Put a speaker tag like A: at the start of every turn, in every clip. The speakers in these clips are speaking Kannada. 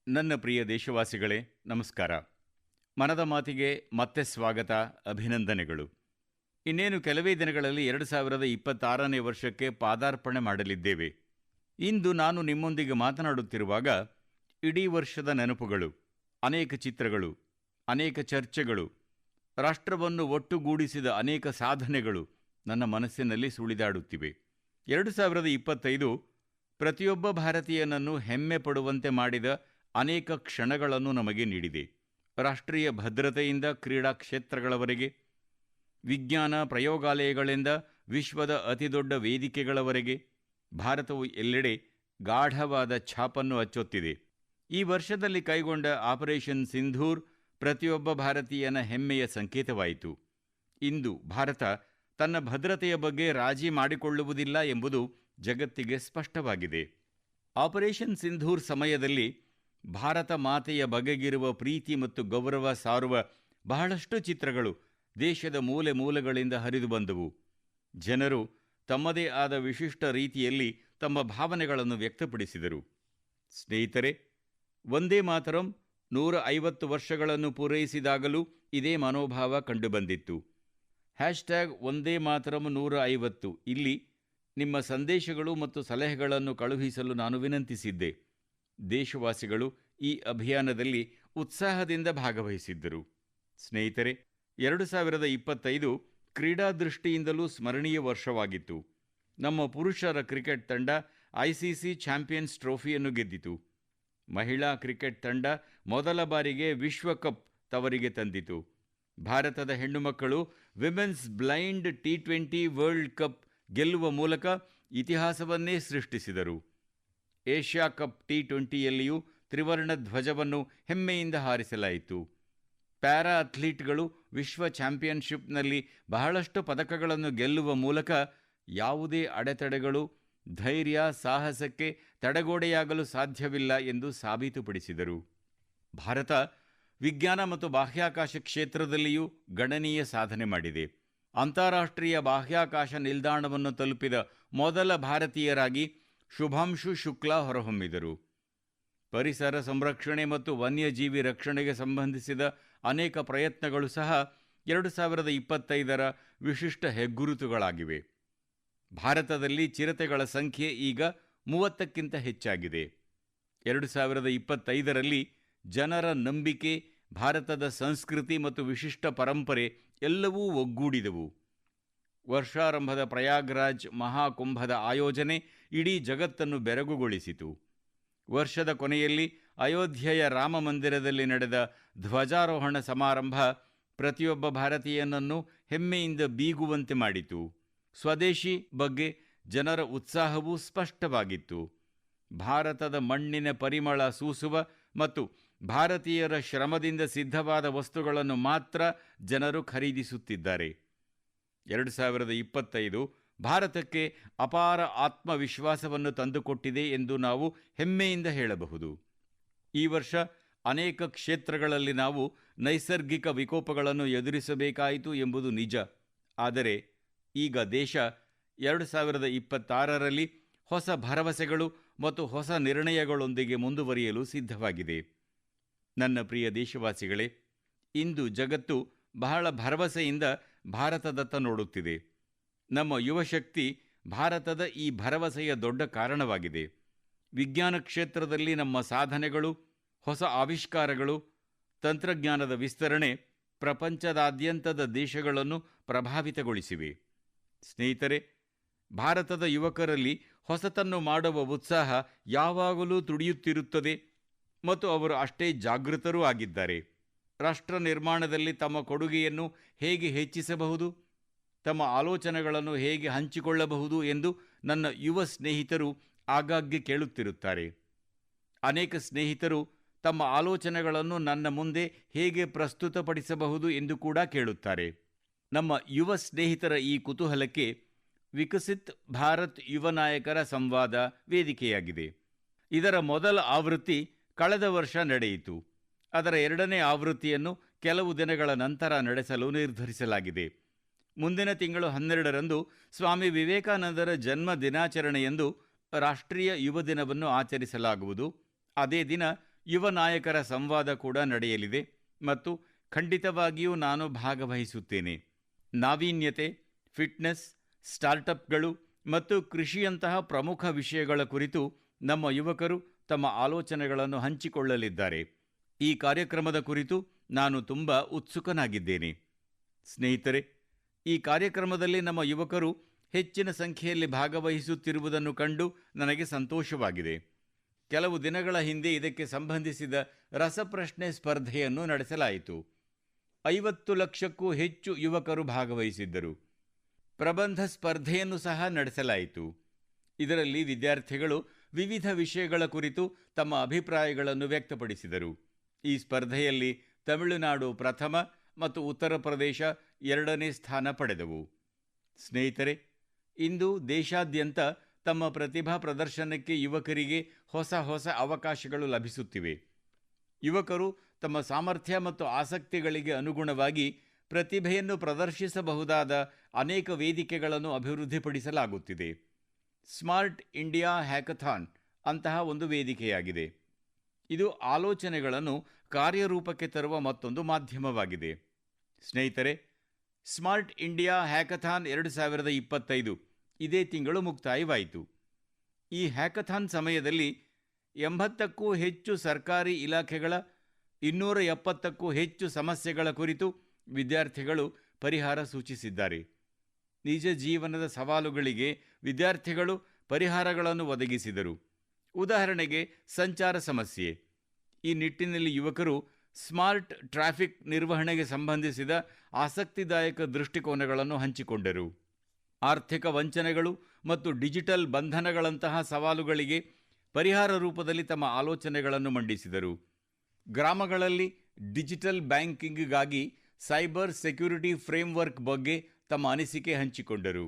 A: ನನ್ನ ಪ್ರಿಯ ದೇಶವಾಸಿಗಳೇ, ನಮಸ್ಕಾರ. ಮನದ ಮಾತಿಗೆ ಮತ್ತೆ ಸ್ವಾಗತ, ಅಭಿನಂದನೆಗಳು. ಇನ್ನೇನು ಕೆಲವೇ ದಿನಗಳಲ್ಲಿ 2026ನೇ ವರ್ಷಕ್ಕೆ ಪಾದಾರ್ಪಣೆ ಮಾಡಲಿದ್ದೇವೆ. ಇಂದು ನಾನು ನಿಮ್ಮೊಂದಿಗೆ ಮಾತನಾಡುತ್ತಿರುವಾಗ ಇಡೀ ವರ್ಷದ ನೆನಪುಗಳು, ಅನೇಕ ಚಿತ್ರಗಳು, ಅನೇಕ ಚರ್ಚೆಗಳು, ರಾಷ್ಟ್ರವನ್ನು ಒಟ್ಟುಗೂಡಿಸಿದ ಅನೇಕ ಸಾಧನೆಗಳು ನನ್ನ ಮನಸ್ಸಿನಲ್ಲಿ ಸುಳಿದಾಡುತ್ತಿವೆ. 2025 ಪ್ರತಿಯೊಬ್ಬ ಭಾರತೀಯನನ್ನು ಹೆಮ್ಮೆ ಪಡುವಂತೆ ಮಾಡಿದ ಅನೇಕ ಕ್ಷಣಗಳನ್ನು ನಮಗೆ ನೀಡಿದೆ. ರಾಷ್ಟ್ರೀಯ ಭದ್ರತೆಯಿಂದ ಕ್ರೀಡಾ ಕ್ಷೇತ್ರಗಳವರೆಗೆ, ವಿಜ್ಞಾನ ಪ್ರಯೋಗಾಲಯಗಳಿಂದ ವಿಶ್ವದ ಅತಿದೊಡ್ಡ ವೇದಿಕೆಗಳವರೆಗೆ ಭಾರತವು ಎಲ್ಲೆಡೆ ಗಾಢವಾದ ಛಾಪನ್ನು ಅಚ್ಚೊತ್ತಿದೆ. ಈ ವರ್ಷದಲ್ಲಿ ಕೈಗೊಂಡ ಆಪರೇಷನ್ ಸಿಂಧೂರ್ ಪ್ರತಿಯೊಬ್ಬ ಭಾರತೀಯನ ಹೆಮ್ಮೆಯ ಸಂಕೇತವಾಯಿತು. ಇಂದು ಭಾರತ ತನ್ನ ಭದ್ರತೆಯ ಬಗ್ಗೆ ರಾಜಿ ಮಾಡಿಕೊಳ್ಳುವುದಿಲ್ಲ ಎಂಬುದು ಜಗತ್ತಿಗೆ ಸ್ಪಷ್ಟವಾಗಿದೆ. ಆಪರೇಷನ್ ಸಿಂಧೂರ್ ಸಮಯದಲ್ಲಿ ಭಾರತ ಮಾತೆಯ ಬಗೆಗಿರುವ ಪ್ರೀತಿ ಮತ್ತು ಗೌರವ ಸಾರುವ ಬಹಳಷ್ಟು ಚಿತ್ರಗಳು ದೇಶದ ಮೂಲೆ ಮೂಲೆಗಳಿಂದ ಹರಿದು ಬಂದವು. ಜನರು ತಮ್ಮದೇ ಆದ ವಿಶಿಷ್ಟ ರೀತಿಯಲ್ಲಿ ತಮ್ಮ ಭಾವನೆಗಳನ್ನು ವ್ಯಕ್ತಪಡಿಸಿದರು. ಸ್ನೇಹಿತರೆ, ವಂದೇ ಮಾತರಂ 150 ವರ್ಷಗಳನ್ನು ಪೂರೈಸಿದಾಗಲೂ ಇದೇ ಮನೋಭಾವ ಕಂಡುಬಂದಿತ್ತು. ವಂದೇ ಮಾತರಂ 150 ಇಲ್ಲಿ ನಿಮ್ಮ ಸಂದೇಶಗಳು ಮತ್ತು ಸಲಹೆಗಳನ್ನು ಕಳುಹಿಸಲು ನಾನು ವಿನಂತಿಸಿದ್ದೆ. ದೇಶವಾಸಿಗಳು ಈ ಅಭಿಯಾನದಲ್ಲಿ ಉತ್ಸಾಹದಿಂದ ಭಾಗವಹಿಸಿದ್ದರು. ಸ್ನೇಹಿತರೆ, 2025 ಕ್ರೀಡಾ ದೃಷ್ಟಿಯಿಂದಲೂ ಸ್ಮರಣೀಯ ವರ್ಷವಾಗಿತ್ತು. ನಮ್ಮ ಪುರುಷರ ಕ್ರಿಕೆಟ್ ತಂಡ ಐಸಿಸಿ ಚಾಂಪಿಯನ್ಸ್ ಟ್ರೋಫಿಯನ್ನು ಗೆದ್ದಿತು. ಮಹಿಳಾ ಕ್ರಿಕೆಟ್ ತಂಡ ಮೊದಲ ಬಾರಿಗೆ ವಿಶ್ವಕಪ್ ತವರಿಗೆ ತಂದಿತು. ಭಾರತದ ಹೆಣ್ಣುಮಕ್ಕಳು women's blind T20 world cup ಗೆಲ್ಲುವ ಮೂಲಕ ಇತಿಹಾಸವನ್ನೇ ಸೃಷ್ಟಿಸಿದರು. ಏಷ್ಯಾ ಕಪ್ T20ಯಲ್ಲಿಯೂ ತ್ರಿವರ್ಣ ಧ್ವಜವನ್ನು ಹೆಮ್ಮೆಯಿಂದ ಹಾರಿಸಲಾಯಿತು. ಪ್ಯಾರಾ ಅಥ್ಲೀಟ್ಗಳು ವಿಶ್ವ ಚಾಂಪಿಯನ್ಶಿಪ್ನಲ್ಲಿ ಬಹಳಷ್ಟು ಪದಕಗಳನ್ನು ಗೆಲ್ಲುವ ಮೂಲಕ ಯಾವುದೇ ಅಡೆತಡೆಗಳು, ಧೈರ್ಯ, ಸಾಹಸಕ್ಕೆ ತಡೆಗೋಡೆಯಾಗಲು ಸಾಧ್ಯವಿಲ್ಲ ಎಂದು ಸಾಬೀತುಪಡಿಸಿದರು. ಭಾರತ ವಿಜ್ಞಾನ ಮತ್ತು ಬಾಹ್ಯಾಕಾಶ ಕ್ಷೇತ್ರದಲ್ಲಿಯೂ ಗಣನೀಯ ಸಾಧನೆ ಮಾಡಿದೆ. ಅಂತಾರಾಷ್ಟ್ರೀಯ ಬಾಹ್ಯಾಕಾಶ ನಿಲ್ದಾಣವನ್ನು ತಲುಪಿದ ಮೊದಲ ಭಾರತೀಯರಾಗಿ ಶುಭಾಂಶು ಶುಕ್ಲಾ ಹೊರಹೊಮ್ಮಿದರು. ಪರಿಸರ ಸಂರಕ್ಷಣೆ ಮತ್ತು ವನ್ಯಜೀವಿ ರಕ್ಷಣೆಗೆ ಸಂಬಂಧಿಸಿದ ಅನೇಕ ಪ್ರಯತ್ನಗಳು ಸಹ 2025ರ ವಿಶಿಷ್ಟ ಹೆಗ್ಗುರುತುಗಳಾಗಿವೆ. ಭಾರತದಲ್ಲಿ ಚಿರತೆಗಳ ಸಂಖ್ಯೆ ಈಗ 30ಕ್ಕಿಂತ ಹೆಚ್ಚಾಗಿದೆ. 2025ರಲ್ಲಿ ಜನರ ನಂಬಿಕೆ, ಭಾರತದ ಸಂಸ್ಕೃತಿ ಮತ್ತು ವಿಶಿಷ್ಟ ಪರಂಪರೆ ಎಲ್ಲವೂ ಒಗ್ಗೂಡಿದವು. ವರ್ಷಾರಂಭದ ಪ್ರಯಾಗ್ರಾಜ್ ಮಹಾಕುಂಭದ ಆಯೋಜನೆ ಇಡೀ ಜಗತ್ತನ್ನು ಬೆರಗುಗೊಳಿಸಿತು. ವರ್ಷದ ಕೊನೆಯಲ್ಲಿ ಅಯೋಧ್ಯೆಯ ರಾಮ ಮಂದಿರದಲ್ಲಿ ನಡೆದ ಧ್ವಜಾರೋಹಣ ಸಮಾರಂಭ ಪ್ರತಿಯೊಬ್ಬ ಭಾರತೀಯನನ್ನು ಹೆಮ್ಮೆಯಿಂದ ಬೀಗುವಂತೆ ಮಾಡಿತು. ಸ್ವದೇಶಿ ಬಗ್ಗೆ ಜನರ ಉತ್ಸಾಹವೂ ಸ್ಪಷ್ಟವಾಗಿತ್ತು. ಭಾರತದ ಮಣ್ಣಿನ ಪರಿಮಳ ಸೂಸುವ ಮತ್ತು ಭಾರತೀಯರ ಶ್ರಮದಿಂದ ಸಿದ್ಧವಾದ ವಸ್ತುಗಳನ್ನು ಮಾತ್ರ ಜನರು ಖರೀದಿಸುತ್ತಿದ್ದಾರೆ. 2025 ಭಾರತಕ್ಕೆ ಅಪಾರ ಆತ್ಮವಿಶ್ವಾಸವನ್ನು ತಂದುಕೊಟ್ಟಿದೆ ಎಂದು ನಾವು ಹೆಮ್ಮೆಯಿಂದ ಹೇಳಬಹುದು. ಈ ವರ್ಷ ಅನೇಕ ಕ್ಷೇತ್ರಗಳಲ್ಲಿ ನಾವು ನೈಸರ್ಗಿಕ ವಿಕೋಪಗಳನ್ನು ಎದುರಿಸಬೇಕಾಯಿತು ಎಂಬುದು ನಿಜ. ಆದರೆ ಈಗ ದೇಶ 2026ರಲ್ಲಿ ಹೊಸ ಭರವಸೆಗಳು ಮತ್ತು ಹೊಸ ನಿರ್ಣಯಗಳೊಂದಿಗೆ ಮುಂದುವರಿಯಲು ಸಿದ್ಧವಾಗಿದೆ. ನನ್ನ ಪ್ರಿಯ ದೇಶವಾಸಿಗಳೇ, ಇಂದು ಜಗತ್ತು ಬಹಳ ಭರವಸೆಯಿಂದ ಭಾರತದತ್ತ ನೋಡುತ್ತಿದೆ. ನಮ್ಮ ಯುವಶಕ್ತಿ ಭಾರತದ ಈ ಭರವಸೆಯ ದೊಡ್ಡ ಕಾರಣವಾಗಿದೆ. ವಿಜ್ಞಾನ ಕ್ಷೇತ್ರದಲ್ಲಿ ನಮ್ಮ ಸಾಧನೆಗಳು, ಹೊಸ ಆವಿಷ್ಕಾರಗಳು, ತಂತ್ರಜ್ಞಾನದ ವಿಸ್ತರಣೆ ಪ್ರಪಂಚದಾದ್ಯಂತದ ದೇಶಗಳನ್ನು ಪ್ರಭಾವಿತಗೊಳಿಸಿವೆ. ಸ್ನೇಹಿತರೆ, ಭಾರತದ ಯುವಕರಲ್ಲಿ ಹೊಸತನ್ನು ಮಾಡುವ ಉತ್ಸಾಹ ಯಾವಾಗಲೂ ತುಡಿಯುತ್ತಿರುತ್ತದೆ ಮತ್ತು ಅವರು ಅಷ್ಟೇ ಜಾಗೃತರೂ ಆಗಿದ್ದಾರೆ. ರಾಷ್ಟ್ರ ನಿರ್ಮಾಣದಲ್ಲಿ ತಮ್ಮ ಕೊಡುಗೆಯನ್ನು ಹೇಗೆ ಹೆಚ್ಚಿಸಬಹುದು, ತಮ್ಮ ಆಲೋಚನೆಗಳನ್ನು ಹೇಗೆ ಹಂಚಿಕೊಳ್ಳಬಹುದು ಎಂದು ನನ್ನ ಯುವ ಸ್ನೇಹಿತರು ಆಗಾಗ್ಗೆ ಕೇಳುತ್ತಿರುತ್ತಾರೆ. ಅನೇಕ ಸ್ನೇಹಿತರು ತಮ್ಮ ಆಲೋಚನೆಗಳನ್ನು ನನ್ನ ಮುಂದೆ ಹೇಗೆ ಪ್ರಸ್ತುತಪಡಿಸಬಹುದು ಎಂದು ಕೂಡ ಕೇಳುತ್ತಾರೆ. ನಮ್ಮ ಯುವ ಸ್ನೇಹಿತರ ಈ ಕುತೂಹಲಕ್ಕೆ ವಿಕಸಿತ್ ಭಾರತ್ ಯುವ ನಾಯಕರ ಸಂವಾದ ವೇದಿಕೆಯಾಗಿದೆ. ಇದರ ಮೊದಲ ಆವೃತ್ತಿ ಕಳೆದ ವರ್ಷ ನಡೆಯಿತು. ಅದರ ಎರಡನೇ ಆವೃತ್ತಿಯನ್ನು ಕೆಲವು ದಿನಗಳ ನಂತರ ನಡೆಸಲು ನಿರ್ಧರಿಸಲಾಗಿದೆ. ಮುಂದಿನ ತಿಂಗಳು 12ರಂದು ಸ್ವಾಮಿ ವಿವೇಕಾನಂದರ ಜನ್ಮ ದಿನಾಚರಣೆಯಂದು ರಾಷ್ಟ್ರೀಯ ಯುವ ದಿನವನ್ನು ಆಚರಿಸಲಾಗುವುದು. ಅದೇ ದಿನ ಯುವ ನಾಯಕರ ಸಂವಾದ ಕೂಡ ನಡೆಯಲಿದೆ ಮತ್ತು ಖಂಡಿತವಾಗಿಯೂ ನಾನು ಭಾಗವಹಿಸುತ್ತೇನೆ. ನಾವೀನ್ಯತೆ, ಫಿಟ್ನೆಸ್, ಸ್ಟಾರ್ಟಪ್ಗಳು ಮತ್ತು ಕೃಷಿಯಂತಹ ಪ್ರಮುಖ ವಿಷಯಗಳ ಕುರಿತು ನಮ್ಮ ಯುವಕರು ತಮ್ಮ ಆಲೋಚನೆಗಳನ್ನು ಹಂಚಿಕೊಳ್ಳಲಿದ್ದಾರೆ. ಈ ಕಾರ್ಯಕ್ರಮದ ಕುರಿತು ನಾನು ತುಂಬಾ ಉತ್ಸುಕನಾಗಿದ್ದೇನೆ. ಸ್ನೇಹಿತರೆ, ಈ ಕಾರ್ಯಕ್ರಮದಲ್ಲಿ ನಮ್ಮ ಯುವಕರು ಹೆಚ್ಚಿನ ಸಂಖ್ಯೆಯಲ್ಲಿ ಭಾಗವಹಿಸುತ್ತಿರುವುದನ್ನು ಕಂಡು ನನಗೆ ಸಂತೋಷವಾಗಿದೆ. ಕೆಲವು ದಿನಗಳ ಹಿಂದೆ ಇದಕ್ಕೆ ಸಂಬಂಧಿಸಿದ ರಸಪ್ರಶ್ನೆ ಸ್ಪರ್ಧೆಯನ್ನು ನಡೆಸಲಾಯಿತು. 50 ಲಕ್ಷಕ್ಕೂ ಹೆಚ್ಚು ಯುವಕರು ಭಾಗವಹಿಸಿದ್ದರು. ಪ್ರಬಂಧ ಸ್ಪರ್ಧೆಯನ್ನು ಸಹ ನಡೆಸಲಾಯಿತು. ಇದರಲ್ಲಿ ವಿದ್ಯಾರ್ಥಿಗಳು ವಿವಿಧ ವಿಷಯಗಳ ಕುರಿತು ತಮ್ಮ ಅಭಿಪ್ರಾಯಗಳನ್ನು ವ್ಯಕ್ತಪಡಿಸಿದರು. ಈ ಸ್ಪರ್ಧೆಯಲ್ಲಿ ತಮಿಳುನಾಡು ಪ್ರಥಮ ಮತ್ತು ಉತ್ತರ ಪ್ರದೇಶ 2ನೇ ಸ್ಥಾನ ಪಡೆದವು. ಸ್ನೇಹಿತರೆ, ಇಂದು ದೇಶಾದ್ಯಂತ ತಮ್ಮ ಪ್ರತಿಭಾ ಪ್ರದರ್ಶನಕ್ಕೆ ಯುವಕರಿಗೆ ಹೊಸ ಹೊಸ ಅವಕಾಶಗಳು ಲಭಿಸುತ್ತಿವೆ. ಯುವಕರು ತಮ್ಮ ಸಾಮರ್ಥ್ಯ ಮತ್ತು ಆಸಕ್ತಿಗಳಿಗೆ ಅನುಗುಣವಾಗಿ ಪ್ರತಿಭೆಯನ್ನು ಪ್ರದರ್ಶಿಸಬಹುದಾದ ಅನೇಕ ವೇದಿಕೆಗಳನ್ನು ಅಭಿವೃದ್ಧಿಪಡಿಸಲಾಗುತ್ತಿದೆ. ಸ್ಮಾರ್ಟ್ ಇಂಡಿಯಾ ಹ್ಯಾಕಥಾನ್ ಅಂತಹ ಒಂದು ವೇದಿಕೆಯಾಗಿದೆ. ಇದು ಆಲೋಚನೆಗಳನ್ನು ಕಾರ್ಯರೂಪಕ್ಕೆ ತರುವ ಮತ್ತೊಂದು ಮಾಧ್ಯಮವಾಗಿದೆ. ಸ್ನೇಹಿತರೆ, ಸ್ಮಾರ್ಟ್ ಇಂಡಿಯಾ ಹ್ಯಾಕಥಾನ್ 2025 ಇದೇ ತಿಂಗಳು ಮುಕ್ತಾಯವಾಯಿತು. ಈ ಹ್ಯಾಕಥಾನ್ ಸಮಯದಲ್ಲಿ 80ಕ್ಕೂ ಹೆಚ್ಚು ಸರ್ಕಾರಿ ಇಲಾಖೆಗಳ 270ಕ್ಕೂ ಹೆಚ್ಚು ಸಮಸ್ಯೆಗಳ ಕುರಿತು ವಿದ್ಯಾರ್ಥಿಗಳು ಪರಿಹಾರ ಸೂಚಿಸಿದ್ದಾರೆ. ನಿಜ ಜೀವನದ ಸವಾಲುಗಳಿಗೆ ವಿದ್ಯಾರ್ಥಿಗಳು ಪರಿಹಾರಗಳನ್ನು ಒದಗಿಸಿದರು. ಉದಾಹರಣೆಗೆ, ಸಂಚಾರ ಸಮಸ್ಯೆ. ಈ ನಿಟ್ಟಿನಲ್ಲಿ ಯುವಕರು ಸ್ಮಾರ್ಟ್ ಟ್ರಾಫಿಕ್ ನಿರ್ವಹಣೆಗೆ ಸಂಬಂಧಿಸಿದ ಆಸಕ್ತಿದಾಯಕ ದೃಷ್ಟಿಕೋನಗಳನ್ನು ಹಂಚಿಕೊಂಡರು. ಆರ್ಥಿಕ ವಂಚನೆಗಳು ಮತ್ತು ಡಿಜಿಟಲ್ ಬಂಧನಗಳಂತಹ ಸವಾಲುಗಳಿಗೆ ಪರಿಹಾರ ರೂಪದಲ್ಲಿ ತಮ್ಮ ಆಲೋಚನೆಗಳನ್ನು ಮಂಡಿಸಿದರು. ಗ್ರಾಮಗಳಲ್ಲಿ ಡಿಜಿಟಲ್ ಬ್ಯಾಂಕಿಂಗ್ಗಾಗಿ ಸೈಬರ್ ಸೆಕ್ಯುರಿಟಿ ಫ್ರೇಮ್ವರ್ಕ್ ಬಗ್ಗೆ ತಮ್ಮ ಅನಿಸಿಕೆ ಹಂಚಿಕೊಂಡರು.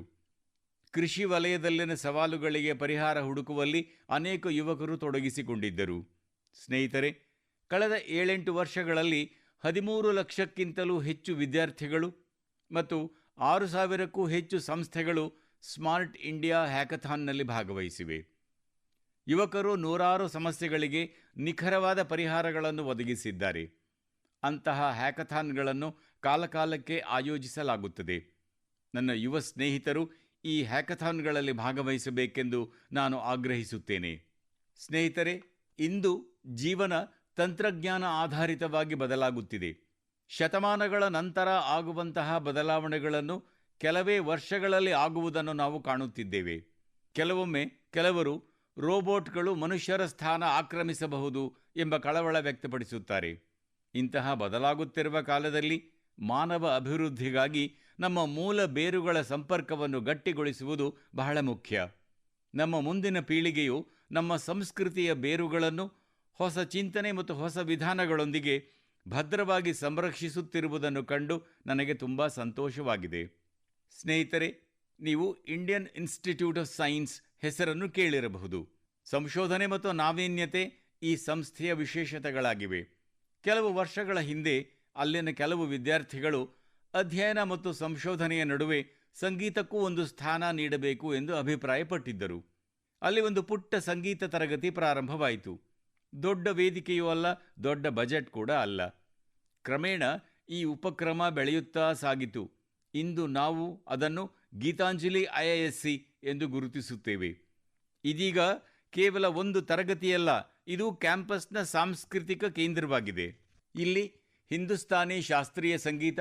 A: ಕೃಷಿ ವಲಯದಲ್ಲಿನ ಸವಾಲುಗಳಿಗೆ ಪರಿಹಾರ ಹುಡುಕುವಲ್ಲಿ ಅನೇಕ ಯುವಕರು ತೊಡಗಿಸಿಕೊಂಡಿದ್ದರು. ಸ್ನೇಹಿತರೆ, ಕಳೆದ 7-8 ವರ್ಷಗಳಲ್ಲಿ 13 ಲಕ್ಷಕ್ಕಿಂತಲೂ ಹೆಚ್ಚು ವಿದ್ಯಾರ್ಥಿಗಳು ಮತ್ತು 6,000ಕ್ಕೂ ಹೆಚ್ಚು ಸಂಸ್ಥೆಗಳು ಸ್ಮಾರ್ಟ್ ಇಂಡಿಯಾ ಹ್ಯಾಕಥಾನ್ನಲ್ಲಿ ಭಾಗವಹಿಸಿವೆ. ಯುವಕರು ನೂರಾರು ಸಮಸ್ಯೆಗಳಿಗೆ ನಿಖರವಾದ ಪರಿಹಾರಗಳನ್ನು ಒದಗಿಸಿದ್ದಾರೆ. ಅಂತಹ ಹ್ಯಾಕಥಾನ್ಗಳನ್ನು ಕಾಲಕಾಲಕ್ಕೆ ಆಯೋಜಿಸಲಾಗುತ್ತದೆ. ನನ್ನ ಯುವ ಸ್ನೇಹಿತರು ಈ ಹ್ಯಾಕಥಾನ್ಗಳಲ್ಲಿ ಭಾಗವಹಿಸಬೇಕೆಂದು ನಾನು ಆಗ್ರಹಿಸುತ್ತೇನೆ. ಸ್ನೇಹಿತರೆ, ಇಂದು ಜೀವನ ತಂತ್ರಜ್ಞಾನ ಆಧಾರಿತವಾಗಿ ಬದಲಾಗುತ್ತಿದೆ. ಶತಮಾನಗಳ ನಂತರ ಆಗುವಂತಹ ಬದಲಾವಣೆಗಳನ್ನು ಕೆಲವೇ ವರ್ಷಗಳಲ್ಲಿ ಆಗುವುದನ್ನು ನಾವು ಕಾಣುತ್ತಿದ್ದೇವೆ. ಕೆಲವೊಮ್ಮೆ ಕೆಲವರು ರೋಬೋಟ್ಗಳು ಮನುಷ್ಯರ ಸ್ಥಾನ ಆಕ್ರಮಿಸಬಹುದು ಎಂಬ ಕಳವಳ ವ್ಯಕ್ತಪಡಿಸುತ್ತಾರೆ. ಇಂತಹ ಬದಲಾಗುತ್ತಿರುವ ಕಾಲದಲ್ಲಿ ಮಾನವ ಅಭಿವೃದ್ಧಿಗಾಗಿ ನಮ್ಮ ಮೂಲ ಬೇರುಗಳ ಸಂಪರ್ಕವನ್ನು ಗಟ್ಟಿಗೊಳಿಸುವುದು ಬಹಳ ಮುಖ್ಯ. ನಮ್ಮ ಮುಂದಿನ ಪೀಳಿಗೆಯು ನಮ್ಮ ಸಂಸ್ಕೃತಿಯ ಬೇರುಗಳನ್ನು ಹೊಸ ಚಿಂತನೆ ಮತ್ತು ಹೊಸ ವಿಧಾನಗಳೊಂದಿಗೆ ಭದ್ರವಾಗಿ ಸಂರಕ್ಷಿಸುತ್ತಿರುವುದನ್ನು ಕಂಡು ನನಗೆ ತುಂಬ ಸಂತೋಷವಾಗಿದೆ. ಸ್ನೇಹಿತರೆ, ನೀವು ಇಂಡಿಯನ್ ಇನ್ಸ್ಟಿಟ್ಯೂಟ್ ಆಫ್ ಸೈನ್ಸ್ ಹೆಸರನ್ನು ಕೇಳಿರಬಹುದು. ಸಂಶೋಧನೆ ಮತ್ತು ನಾವೀನ್ಯತೆ ಈ ಸಂಸ್ಥೆಯ ವಿಶೇಷತೆಗಳಾಗಿವೆ. ಕೆಲವು ವರ್ಷಗಳ ಹಿಂದೆ ಅಲ್ಲಿನ ಕೆಲವು ವಿದ್ಯಾರ್ಥಿಗಳು ಅಧ್ಯಯನ ಮತ್ತು ಸಂಶೋಧನೆಯ ನಡುವೆ ಸಂಗೀತಕ್ಕೂ ಒಂದು ಸ್ಥಾನ ನೀಡಬೇಕು ಎಂದು ಅಭಿಪ್ರಾಯಪಟ್ಟಿದ್ದರು. ಅಲ್ಲಿ ಒಂದು ಪುಟ್ಟ ಸಂಗೀತ ತರಗತಿ ಪ್ರಾರಂಭವಾಯಿತು. ದೊಡ್ಡ ವೇದಿಕೆಯೂ ಅಲ್ಲ, ದೊಡ್ಡ ಬಜೆಟ್ ಕೂಡ ಅಲ್ಲ. ಕ್ರಮೇಣ ಈ ಉಪಕ್ರಮ ಬೆಳೆಯುತ್ತಾ ಸಾಗಿತು. ಇಂದು ನಾವು ಅದನ್ನು ಗೀತಾಂಜಲಿ ಐಐಎಸ್ಸಿ ಎಂದು ಗುರುತಿಸುತ್ತೇವೆ. ಇದೀಗ ಕೇವಲ ಒಂದು ತರಗತಿಯಲ್ಲ, ಇದು ಕ್ಯಾಂಪಸ್ನ ಸಾಂಸ್ಕೃತಿಕ ಕೇಂದ್ರವಾಗಿದೆ. ಇಲ್ಲಿ ಹಿಂದೂಸ್ತಾನಿ ಶಾಸ್ತ್ರೀಯ ಸಂಗೀತ,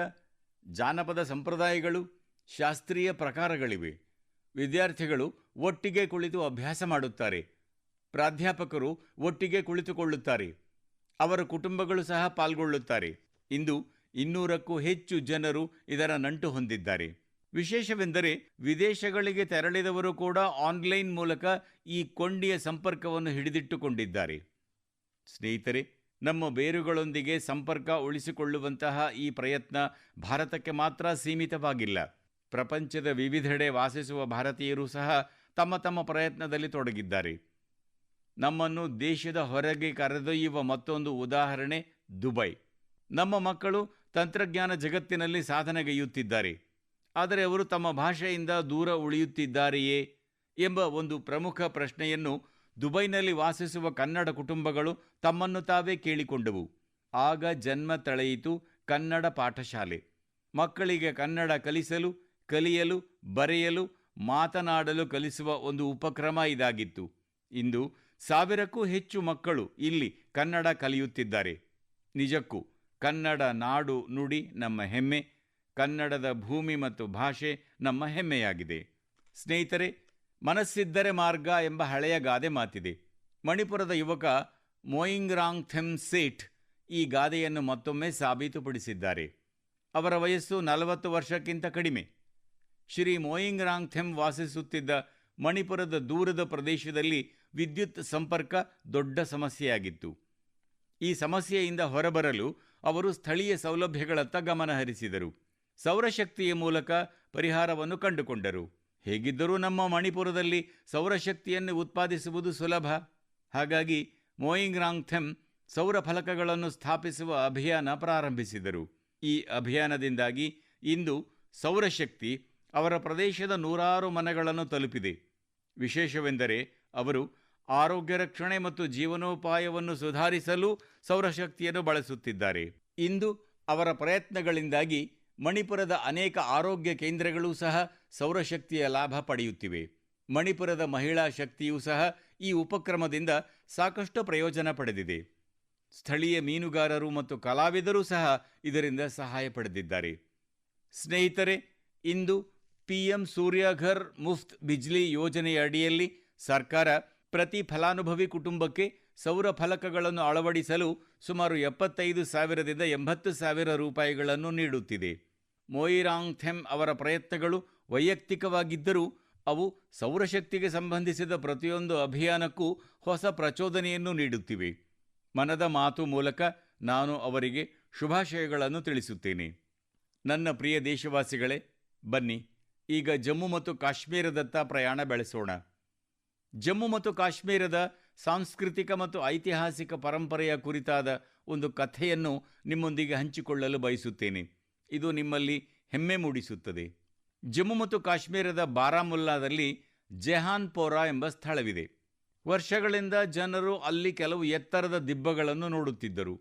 A: ಜಾನಪದ ಸಂಪ್ರದಾಯಗಳು, ಶಾಸ್ತ್ರೀಯ ಪ್ರಕಾರಗಳಿವೆ. ವಿದ್ಯಾರ್ಥಿಗಳು ಒಟ್ಟಿಗೆ ಕುಳಿತು ಅಭ್ಯಾಸ ಮಾಡುತ್ತಾರೆ. ಪ್ರಾಧ್ಯಾಪಕರು ಒಟ್ಟಿಗೆ ಕುಳಿತುಕೊಳ್ಳುತ್ತಾರೆ. ಅವರ ಕುಟುಂಬಗಳು ಸಹ ಪಾಲ್ಗೊಳ್ಳುತ್ತಾರೆ. ಇಂದು 200ಕ್ಕೂ ಹೆಚ್ಚು ಜನರು ಇದರ ನಂಟು ಹೊಂದಿದ್ದಾರೆ. ವಿಶೇಷವೆಂದರೆ ವಿದೇಶಗಳಿಗೆ ತೆರಳಿದವರು ಕೂಡ ಆನ್ಲೈನ್ ಮೂಲಕ ಈ ಕೊಂಡಿಯ ಸಂಪರ್ಕವನ್ನು ಹಿಡಿದಿಟ್ಟುಕೊಂಡಿದ್ದಾರೆ. ಸ್ನೇಹಿತರೆ, ನಮ್ಮ ಬೇರುಗಳೊಂದಿಗೆ ಸಂಪರ್ಕ ಉಳಿಸಿಕೊಳ್ಳುವಂತಹ ಈ ಪ್ರಯತ್ನ ಭಾರತಕ್ಕೆ ಮಾತ್ರ ಸೀಮಿತವಾಗಿಲ್ಲ. ಪ್ರಪಂಚದ ವಿವಿಧೆಡೆ ವಾಸಿಸುವ ಭಾರತೀಯರು ಸಹ ತಮ್ಮ ತಮ್ಮ ಪ್ರಯತ್ನದಲ್ಲಿ ತೊಡಗಿದ್ದಾರೆ. ನಮ್ಮನ್ನು ದೇಶದ ಹೊರಗೆ ಕರೆದೊಯ್ಯುವ ಮತ್ತೊಂದು ಉದಾಹರಣೆ ದುಬೈ. ನಮ್ಮ ಮಕ್ಕಳು ತಂತ್ರಜ್ಞಾನ ಜಗತ್ತಿನಲ್ಲಿ ಸಾಧನೆಗೈಯುತ್ತಿದ್ದಾರೆ. ಆದರೆ ಅವರು ತಮ್ಮ ಭಾಷೆಯಿಂದ ದೂರ ಉಳಿಯುತ್ತಿದ್ದಾರೆಯೇ ಎಂಬ ಒಂದು ಪ್ರಮುಖ ಪ್ರಶ್ನೆಯನ್ನು ದುಬೈನಲ್ಲಿ ವಾಸಿಸುವ ಕನ್ನಡ ಕುಟುಂಬಗಳು ತಮ್ಮನ್ನು ತಾವೇ ಕೇಳಿಕೊಂಡವು. ಆಗ ಜನ್ಮ ತಳೆಯಿತು ಕನ್ನಡ ಪಾಠಶಾಲೆ. ಮಕ್ಕಳಿಗೆ ಕನ್ನಡ ಕಲಿಸಲು, ಕಲಿಯಲು, ಬರೆಯಲು, ಮಾತನಾಡಲು ಕಲಿಸುವ ಒಂದು ಉಪಕ್ರಮ ಇದಾಗಿತ್ತು. ಇಂದು 1000ಕ್ಕೂ ಹೆಚ್ಚು ಮಕ್ಕಳು ಇಲ್ಲಿ ಕನ್ನಡ ಕಲಿಯುತ್ತಿದ್ದಾರೆ. ನಿಜಕ್ಕೂ ಕನ್ನಡ ನಾಡು ನುಡಿ ನಮ್ಮ ಹೆಮ್ಮೆ, ಕನ್ನಡದ ಭೂಮಿ ಮತ್ತು ಭಾಷೆ ನಮ್ಮ ಹೆಮ್ಮೆಯಾಗಿದೆ. ಸ್ನೇಹಿತರೆ, ಮನಸ್ಸಿದ್ದರೆ ಮಾರ್ಗ ಎಂಬ ಹಳೆಯ ಗಾದೆ ಮಾತಿದೆ. ಮಣಿಪುರದ ಯುವಕ ಮೋಯಿಂಗ್ರಾಂಗ್ಥೆಮ್ ಸೇಠ್ ಈ ಗಾದೆಯನ್ನು ಮತ್ತೊಮ್ಮೆ ಸಾಬೀತುಪಡಿಸಿದ್ದಾರೆ. ಅವರ ವಯಸ್ಸು 40 ವರ್ಷಕ್ಕಿಂತ ಕಡಿಮೆ. ಶ್ರೀ ಮೋಯಿಂಗ್ರಾಂಗ್ಥೆಮ್ ವಾಸಿಸುತ್ತಿದ್ದ ಮಣಿಪುರದ ದೂರದ ಪ್ರದೇಶದಲ್ಲಿ ವಿದ್ಯುತ್ ಸಂಪರ್ಕ ದೊಡ್ಡ ಸಮಸ್ಯೆಯಾಗಿತ್ತು. ಈ ಸಮಸ್ಯೆಯಿಂದ ಹೊರಬರಲು ಅವರು ಸ್ಥಳೀಯ ಸೌಲಭ್ಯಗಳತ್ತ ಗಮನ ಹರಿಸಿದರು. ಸೌರಶಕ್ತಿಯ ಮೂಲಕ ಪರಿಹಾರವನ್ನು ಕಂಡುಕೊಂಡರು. ಹೇಗಿದ್ದರೂ ನಮ್ಮ ಮಣಿಪುರದಲ್ಲಿ ಸೌರಶಕ್ತಿಯನ್ನು ಉತ್ಪಾದಿಸುವುದು ಸುಲಭ. ಹಾಗಾಗಿ ಮೋಯಿಂಗ್ರಾಂಗ್ಥೆಮ್ ಸೌರ ಫಲಕಗಳನ್ನು ಸ್ಥಾಪಿಸುವ ಅಭಿಯಾನ ಪ್ರಾರಂಭಿಸಿದರು. ಈ ಅಭಿಯಾನದಿಂದಾಗಿ ಇಂದು ಸೌರಶಕ್ತಿ ಅವರ ಪ್ರದೇಶದ ನೂರಾರು ಮನೆಗಳನ್ನು ತಲುಪಿದೆ. ವಿಶೇಷವೆಂದರೆ ಅವರು ಆರೋಗ್ಯ ರಕ್ಷಣೆ ಮತ್ತು ಜೀವನೋಪಾಯವನ್ನು ಸುಧಾರಿಸಲು ಸೌರಶಕ್ತಿಯನ್ನು ಬಳಸುತ್ತಿದ್ದಾರೆ. ಇಂದು ಅವರ ಪ್ರಯತ್ನಗಳಿಂದಾಗಿ ಮಣಿಪುರದ ಅನೇಕ ಆರೋಗ್ಯ ಕೇಂದ್ರಗಳೂ ಸಹ ಸೌರಶಕ್ತಿಯ ಲಾಭ ಪಡೆಯುತ್ತಿವೆ. ಮಣಿಪುರದ ಮಹಿಳಾ ಶಕ್ತಿಯೂ ಸಹ ಈ ಉಪಕ್ರಮದಿಂದ ಸಾಕಷ್ಟು ಪ್ರಯೋಜನ ಪಡೆದಿದೆ. ಸ್ಥಳೀಯ ಮೀನುಗಾರರು ಮತ್ತು ಕಲಾವಿದರು ಸಹ ಇದರಿಂದ ಸಹಾಯ ಪಡೆದಿದ್ದಾರೆ. ಸ್ನೇಹಿತರೆ, ಇಂದು PM ಸೂರ್ಯಘರ್ ಮುಫ್ತ್ ಬಿಜ್ಲಿ ಯೋಜನೆಯ ಅಡಿಯಲ್ಲಿ ಸರ್ಕಾರ ಪ್ರತಿ ಫಲಾನುಭವಿ ಕುಟುಂಬಕ್ಕೆ ಸೌರ ಫಲಕಗಳನ್ನು ಅಳವಡಿಸಲು ಸುಮಾರು 75,000ದಿಂದ 80,000 ರೂಪಾಯಿಗಳನ್ನು ನೀಡುತ್ತಿದೆ. ಮೋಯಿಂಗ್ರಾಂಗ್ಥೆಮ್ ಅವರ ಪ್ರಯತ್ನಗಳು ವೈಯಕ್ತಿಕವಾಗಿದ್ದರೂ ಅವು ಸೌರಶಕ್ತಿಗೆ ಸಂಬಂಧಿಸಿದ ಪ್ರತಿಯೊಂದು ಅಭಿಯಾನಕ್ಕೂ ಹೊಸ ಪ್ರಚೋದನೆಯನ್ನು ನೀಡುತ್ತಿವೆ. ಮನದ ಮಾತು ಮೂಲಕ ನಾನು ಅವರಿಗೆ ಶುಭಾಶಯಗಳನ್ನು ತಿಳಿಸುತ್ತೇನೆ. ನನ್ನ ಪ್ರಿಯ ದೇಶವಾಸಿಗಳೇ, ಬನ್ನಿ ಈಗ ಜಮ್ಮು ಮತ್ತು ಕಾಶ್ಮೀರದತ್ತ ಪ್ರಯಾಣ ಬೆಳೆಸೋಣ. ಜಮ್ಮು ಮತ್ತು ಕಾಶ್ಮೀರದ ಸಾಂಸ್ಕೃತಿಕ ಮತ್ತು ಐತಿಹಾಸಿಕ ಪರಂಪರೆಯ ಕುರಿತಾದ ಒಂದು ಕಥೆಯನ್ನು ನಿಮ್ಮೊಂದಿಗೆ ಹಂಚಿಕೊಳ್ಳಲು ಬಯಸುತ್ತೇನೆ. ಇದು ನಿಮ್ಮಲ್ಲಿ ಹೆಮ್ಮೆ ಮೂಡಿಸುತ್ತದೆ. ಜಮ್ಮು ಮತ್ತು ಕಾಶ್ಮೀರದ ಬಾರಾಮುಲ್ಲಾದಲ್ಲಿ ಜೆಹಾನ್ಪೋರಾ ಎಂಬ ಸ್ಥಳವಿದೆ. ವರ್ಷಗಳಿಂದ ಜನರು ಅಲ್ಲಿ ಕೆಲವು ಎತ್ತರದ ದಿಬ್ಬಗಳನ್ನು ನೋಡುತ್ತಿದ್ದರು.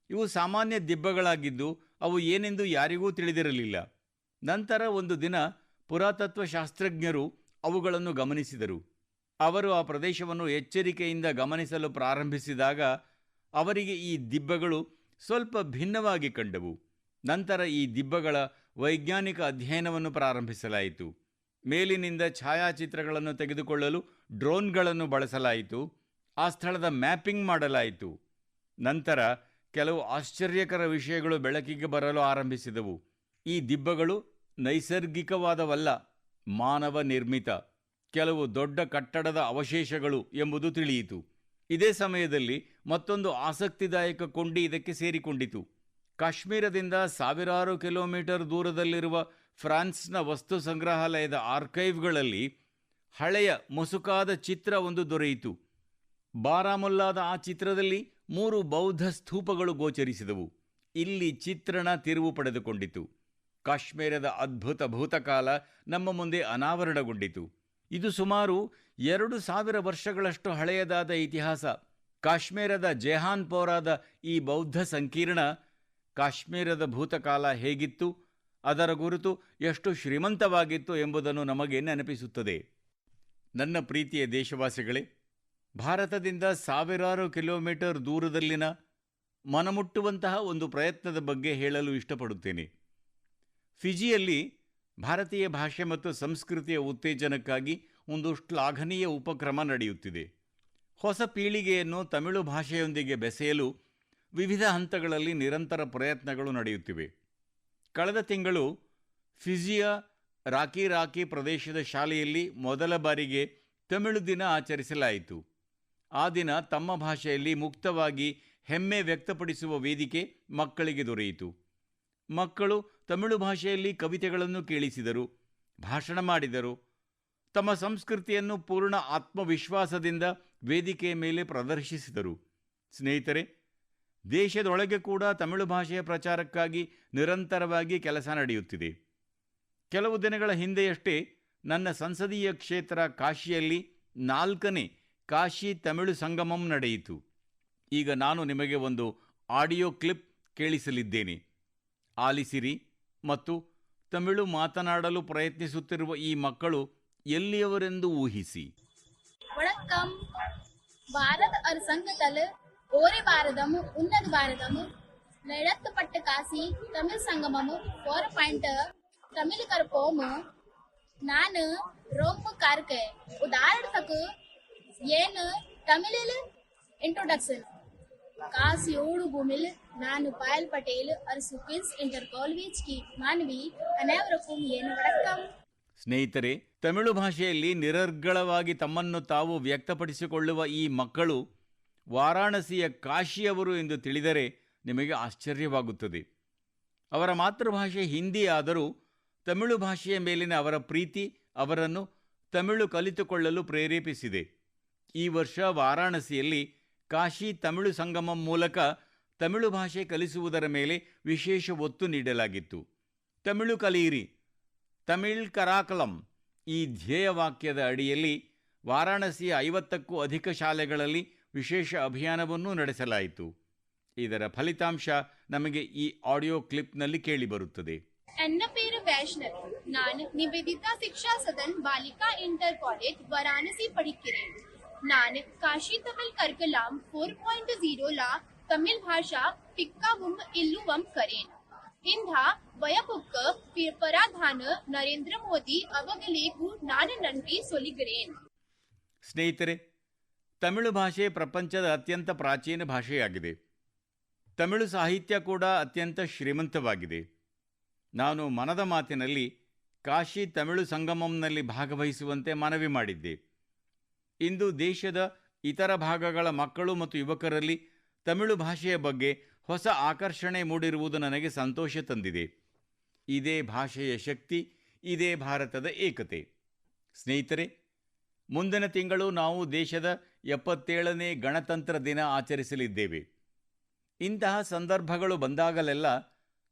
A: ಇವು ಸಾಮಾನ್ಯ ದಿಬ್ಬಗಳಾಗಿದ್ದು ಅವು ಏನೆಂದು ಯಾರಿಗೂ ತಿಳಿದಿರಲಿಲ್ಲ. ನಂತರ ಒಂದು ದಿನ ಪುರಾತತ್ವ ಶಾಸ್ತ್ರಜ್ಞರು ಅವುಗಳನ್ನು ಗಮನಿಸಿದರು. ಅವರು ಆ ಪ್ರದೇಶವನ್ನು ಎಚ್ಚರಿಕೆಯಿಂದ ಗಮನಿಸಲು ಪ್ರಾರಂಭಿಸಿದಾಗ ಅವರಿಗೆ ಈ ದಿಬ್ಬಗಳು ಸ್ವಲ್ಪ ಭಿನ್ನವಾಗಿ ಕಂಡವು. ನಂತರ ಈ ದಿಬ್ಬಗಳ ವೈಜ್ಞಾನಿಕ ಅಧ್ಯಯನವನ್ನು ಪ್ರಾರಂಭಿಸಲಾಯಿತು. ಮೇಲಿನಿಂದ ಛಾಯಾಚಿತ್ರಗಳನ್ನು ತೆಗೆದುಕೊಳ್ಳಲು ಡ್ರೋನ್ಗಳನ್ನು ಬಳಸಲಾಯಿತು. ಆ ಸ್ಥಳದ ಮ್ಯಾಪಿಂಗ್ ಮಾಡಲಾಯಿತು. ನಂತರ ಕೆಲವು ಆಶ್ಚರ್ಯಕರ ವಿಷಯಗಳು ಬೆಳಕಿಗೆ ಬರಲು ಆರಂಭಿಸಿದವು. ಈ ದಿಬ್ಬಗಳು ನೈಸರ್ಗಿಕವಾದವಲ್ಲ, ಮಾನವ ನಿರ್ಮಿತ, ಕೆಲವು ದೊಡ್ಡ ಕಟ್ಟಡದ ಅವಶೇಷಗಳು ಎಂಬುದು ತಿಳಿಯಿತು. ಇದೇ ಸಮಯದಲ್ಲಿ ಮತ್ತೊಂದು ಆಸಕ್ತಿದಾಯಕ ಕೊಂಡಿ ಇದಕ್ಕೆ ಸೇರಿಕೊಂಡಿತು. ಕಾಶ್ಮೀರದಿಂದ ಸಾವಿರಾರು ಕಿಲೋಮೀಟರ್ ದೂರದಲ್ಲಿರುವ ಫ್ರಾನ್ಸ್ನ ವಸ್ತು ಸಂಗ್ರಹಾಲಯದ ಆರ್ಕೈವ್ಗಳಲ್ಲಿ ಹಳೆಯ ಮುಸುಕಾದ ಚಿತ್ರ ಒಂದು ದೊರೆಯಿತು. ಬಾರಾಮುಲ್ಲಾದ ಆ ಚಿತ್ರದಲ್ಲಿ 3 ಬೌದ್ಧ ಸ್ತೂಪಗಳು ಗೋಚರಿಸಿದವು. ಇಲ್ಲಿ ಚಿತ್ರಣ ತಿರುವು ಪಡೆದುಕೊಂಡಿತು. ಕಾಶ್ಮೀರದ ಅದ್ಭುತ ಭೂತಕಾಲ ನಮ್ಮ ಮುಂದೆ ಅನಾವರಣಗೊಂಡಿತು. ಇದು ಸುಮಾರು 2000 ವರ್ಷಗಳಷ್ಟು ಹಳೆಯದಾದ ಇತಿಹಾಸ. ಕಾಶ್ಮೀರದ ಜೆಹಾನ್ಪೋರಾದ ಈ ಬೌದ್ಧ ಸಂಕೀರ್ಣ ಕಾಶ್ಮೀರದ ಭೂತಕಾಲ ಹೇಗಿತ್ತು, ಅದರ ಗುರುತು ಎಷ್ಟು ಶ್ರೀಮಂತವಾಗಿತ್ತು ಎಂಬುದನ್ನು ನಮಗೆ ನೆನಪಿಸುತ್ತದೆ. ನನ್ನ ಪ್ರೀತಿಯ ದೇಶವಾಸಿಗಳೇ, ಭಾರತದಿಂದ ಸಾವಿರಾರು ಕಿಲೋಮೀಟರ್ ದೂರದಲ್ಲಿನ ಮನಮುಟ್ಟುವಂತಹ ಒಂದು ಪ್ರಯತ್ನದ ಬಗ್ಗೆ ಹೇಳಲು ಇಷ್ಟಪಡುತ್ತೇನೆ. ಫಿಜಿಯಲ್ಲಿ ಭಾರತೀಯ ಭಾಷೆ ಮತ್ತು ಸಂಸ್ಕೃತಿಯ ಉತ್ತೇಜನಕ್ಕಾಗಿ ಒಂದು ಶ್ಲಾಘನೀಯ ಉಪಕ್ರಮ ನಡೆಯುತ್ತಿದೆ. ಹೊಸ ಪೀಳಿಗೆಯನ್ನು ತಮಿಳು ಭಾಷೆಯೊಂದಿಗೆ ಬೆಸೆಯಲು ವಿವಿಧ ಹಂತಗಳಲ್ಲಿ ನಿರಂತರ ಪ್ರಯತ್ನಗಳು ನಡೆಯುತ್ತಿವೆ. ಕಳೆದ ತಿಂಗಳು ಫಿಜಿಯ ರಾಕಿ ಪ್ರದೇಶದ ಶಾಲೆಯಲ್ಲಿ ಮೊದಲ ಬಾರಿಗೆ ತಮಿಳು ದಿನ ಆಚರಿಸಲಾಯಿತು. ಆ ದಿನ ತಮ್ಮ ಭಾಷೆಯಲ್ಲಿ ಮುಕ್ತವಾಗಿ ಹೆಮ್ಮೆ ವ್ಯಕ್ತಪಡಿಸುವ ವೇದಿಕೆ ಮಕ್ಕಳಿಗೆ ದೊರೆಯಿತು. ಮಕ್ಕಳು ತಮಿಳು ಭಾಷೆಯಲ್ಲಿ ಕವಿತೆಗಳನ್ನು ಕೇಳಿಸಿದರು, ಭಾಷಣ ಮಾಡಿದರು. ತಮ್ಮ ಸಂಸ್ಕೃತಿಯನ್ನು ಪೂರ್ಣ ಆತ್ಮವಿಶ್ವಾಸದಿಂದ ವೇದಿಕೆಯ ಮೇಲೆ ಪ್ರದರ್ಶಿಸಿದರು. ಸ್ನೇಹಿತರೆ, ದೇಶದೊಳಗೆ ಕೂಡ ತಮಿಳು ಭಾಷೆಯ ಪ್ರಚಾರಕ್ಕಾಗಿ ನಿರಂತರವಾಗಿ ಕೆಲಸ ನಡೆಯುತ್ತಿದೆ. ಕೆಲವು ದಿನಗಳ ಹಿಂದೆಯಷ್ಟೇ ನನ್ನ ಸಂಸದೀಯ ಕ್ಷೇತ್ರ ಕಾಶಿಯಲ್ಲಿ 4ನೇ ಕಾಶಿ ತಮಿಳು ಸಂಗಮಂ ನಡೆಯಿತು. ಈಗ ನಾನು ನಿಮಗೆ ಒಂದು ಆಡಿಯೋ ಕ್ಲಿಪ್ ಕೇಳಿಸಲಿದ್ದೇನೆ. ಆಲಿಸಿರಿ ಮತ್ತು ತಮಿಳು ಮಾತನಾಡಲು ಪ್ರಯತ್ನಿಸುತ್ತಿರುವ ಈ ಮಕ್ಕಳು ಎಲ್ಲಿಯವರೆಂದು ಊಹಿಸಿ.
B: வணக்கம். பாரத அரசாங்கத்தால் ஒரே பாரதம் உன்னத பாரதம் நடத்தப்பட்ட காசி தமிழ் சங்கமம் 4 தமிழ் கற்போம். ನಾನು ரொம்ப ಕಾರ್ಕೆ ಉದಾಹರಣಕ್ಕೆ ಏನು ತಮಿಳಿಲ್ ಇಂಟ್ರೊಡಕ್ಷನ್ ಕಾಸಿಯೋಡು ಭೂಮಿಲ್ ನಾನು ಪಾಯಲ್ ಪಟೇಲ್ ಅರಸು ಕ್ವೀನ್ಸ್ ಇಂಟರ್ ಕಾಲೇಜ್ ಕಿ ಮಾನವಿ ಅನೇವರಕ್ಕೂ ಏನು ವಣಕ್ಕಂ.
A: ಸ್ನೇಹಿತರೆ, ತಮಿಳು ಭಾಷೆಯಲ್ಲಿ ನಿರರ್ಗಳವಾಗಿ ತಮ್ಮನ್ನು ತಾವು ವ್ಯಕ್ತಪಡಿಸಿಕೊಳ್ಳುವ ಈ ಮಕ್ಕಳು ವಾರಾಣಸಿಯ ಕಾಶಿಯವರು ಎಂದು ತಿಳಿದರೆ ನಿಮಗೆ ಆಶ್ಚರ್ಯವಾಗುತ್ತದೆ. ಅವರ ಮಾತೃಭಾಷೆ ಹಿಂದಿ ಆದರೂ ತಮಿಳು ಭಾಷೆಯ ಮೇಲಿನ ಅವರ ಪ್ರೀತಿ ಅವರನ್ನು ತಮಿಳು ಕಲಿತುಕೊಳ್ಳಲು ಪ್ರೇರೇಪಿಸಿದೆ. ಈ ವರ್ಷ ವಾರಾಣಸಿಯಲ್ಲಿ ಕಾಶಿ ತಮಿಳು ಸಂಗಮಂ ಮೂಲಕ ತಮಿಳು ಭಾಷೆ ಕಲಿಸುವುದರ ಮೇಲೆ ವಿಶೇಷ ಒತ್ತು ನೀಡಲಾಗಿತ್ತು. ತಮಿಳು ಕಲಿಯಿರಿ, ತಮಿಳ್ ಕರಾಕಲಂ ಈ ಧ್ಯೇಯವಾಕ್ಯದ ಅಡಿಯಲ್ಲಿ ವಾರಾಣಸಿಯ 50ಕ್ಕೂ ಅಧಿಕ ಶಾಲೆಗಳಲ್ಲಿ ವಿಶೇಷ ಅಭಿಯಾನವನ್ನೂ ನಡೆಸಲಾಯಿತು. ಇದರ ಫಲಿತಾಂಶ ನಮಗೆ ಈ ಆಡಿಯೋ ಕ್ಲಿಪ್ನಲ್ಲಿ ಕೇಳಿಬರುತ್ತದೆ.
B: ನನ್ನ ಪೇರು ವೈಷ್ಣವ್. ನಾನು ನಿವೇದಿತಾ ಶಿಕ್ಷಾ ಸದನ್ ಬಾಲಿಕಾ ಇಂಟರ್ ಕಾಲೇಜ್ ವಾರಾಣಸಿ படிக்கிறேன். நான் காஷி தமிழ் கற்கலாம் 4.0 லா தமிழ் ಭಾಷಾ ಟಿಕ್ಕಾವುಂ ಇಲ್ಲುವಂ ಕರೇನ್. ಇಂಥ ವಯಪುಕ್ಕ ಪರಾಧಾನ ನರೇಂದ್ರ ಮೋದಿ ಅವಗಲೇಗೂ ನಾನು ನನ್ರಿ ಸೊಲಿಗರೇನ್.
A: ಸ್ನೇಹಿತರೆ, ತಮಿಳು ಭಾಷೆ ಪ್ರಪಂಚದ ಅತ್ಯಂತ ಪ್ರಾಚೀನ ಭಾಷೆಯಾಗಿದೆ. ತಮಿಳು ಸಾಹಿತ್ಯ ಕೂಡ ಅತ್ಯಂತ ಶ್ರೀಮಂತವಾಗಿದೆ. ನಾನು ಮನದ ಮಾತಿನಲ್ಲಿ ಕಾಶಿ ತಮಿಳು ಸಂಗಮಂನಲ್ಲಿ ಭಾಗವಹಿಸುವಂತೆ ಮನವಿ ಮಾಡಿದ್ದೆ. ಇಂದು ದೇಶದ ಇತರ ಭಾಗಗಳ ಮಕ್ಕಳು ಮತ್ತು ಯುವಕರಲ್ಲಿ ತಮಿಳು ಭಾಷೆಯ ಬಗ್ಗೆ ಹೊಸ ಆಕರ್ಷಣೆ ಮೂಡಿರುವುದು ನನಗೆ ಸಂತೋಷ ತಂದಿದೆ. ಇದೇ ಭಾಷೆಯ ಶಕ್ತಿ, ಇದೇ ಭಾರತದ ಏಕತೆ. ಸ್ನೇಹಿತರೆ, ಮುಂದಿನ ತಿಂಗಳು ನಾವು ದೇಶದ 77ನೇ ಗಣತಂತ್ರ ದಿನ ಆಚರಿಸಲಿದ್ದೇವೆ. ಇಂತಹ ಸಂದರ್ಭಗಳು ಬಂದಾಗಲೆಲ್ಲ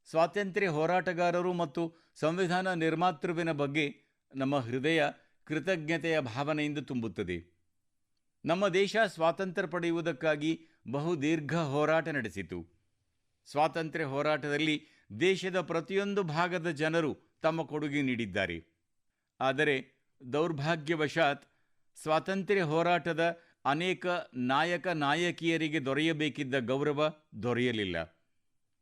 A: ಸ್ವಾತಂತ್ರ್ಯ ಹೋರಾಟಗಾರರು ಮತ್ತು ಸಂವಿಧಾನ ನಿರ್ಮಾತೃವಿನ ಬಗ್ಗೆ ನಮ್ಮ ಹೃದಯ ಕೃತಜ್ಞತೆಯ ಭಾವನೆಯಿಂದ ತುಂಬುತ್ತದೆ. ನಮ್ಮ ದೇಶ ಸ್ವಾತಂತ್ರ್ಯ ಪಡೆಯುವುದಕ್ಕಾಗಿ ಬಹುದೀರ್ಘ ಹೋರಾಟ ನಡೆಸಿತು. ಸ್ವಾತಂತ್ರ್ಯ ಹೋರಾಟದಲ್ಲಿ ದೇಶದ ಪ್ರತಿಯೊಂದು ಭಾಗದ ಜನರು ತಮ್ಮ ಕೊಡುಗೆ ನೀಡಿದ್ದಾರೆ. ಆದರೆ ದೌರ್ಭಾಗ್ಯವಶಾತ್ ಸ್ವಾತಂತ್ರ್ಯ ಹೋರಾಟದ ಅನೇಕ ನಾಯಕ ನಾಯಕಿಯರಿಗೆ ದೊರೆಯಬೇಕಿದ್ದ ಗೌರವ ದೊರೆಯಲಿಲ್ಲ.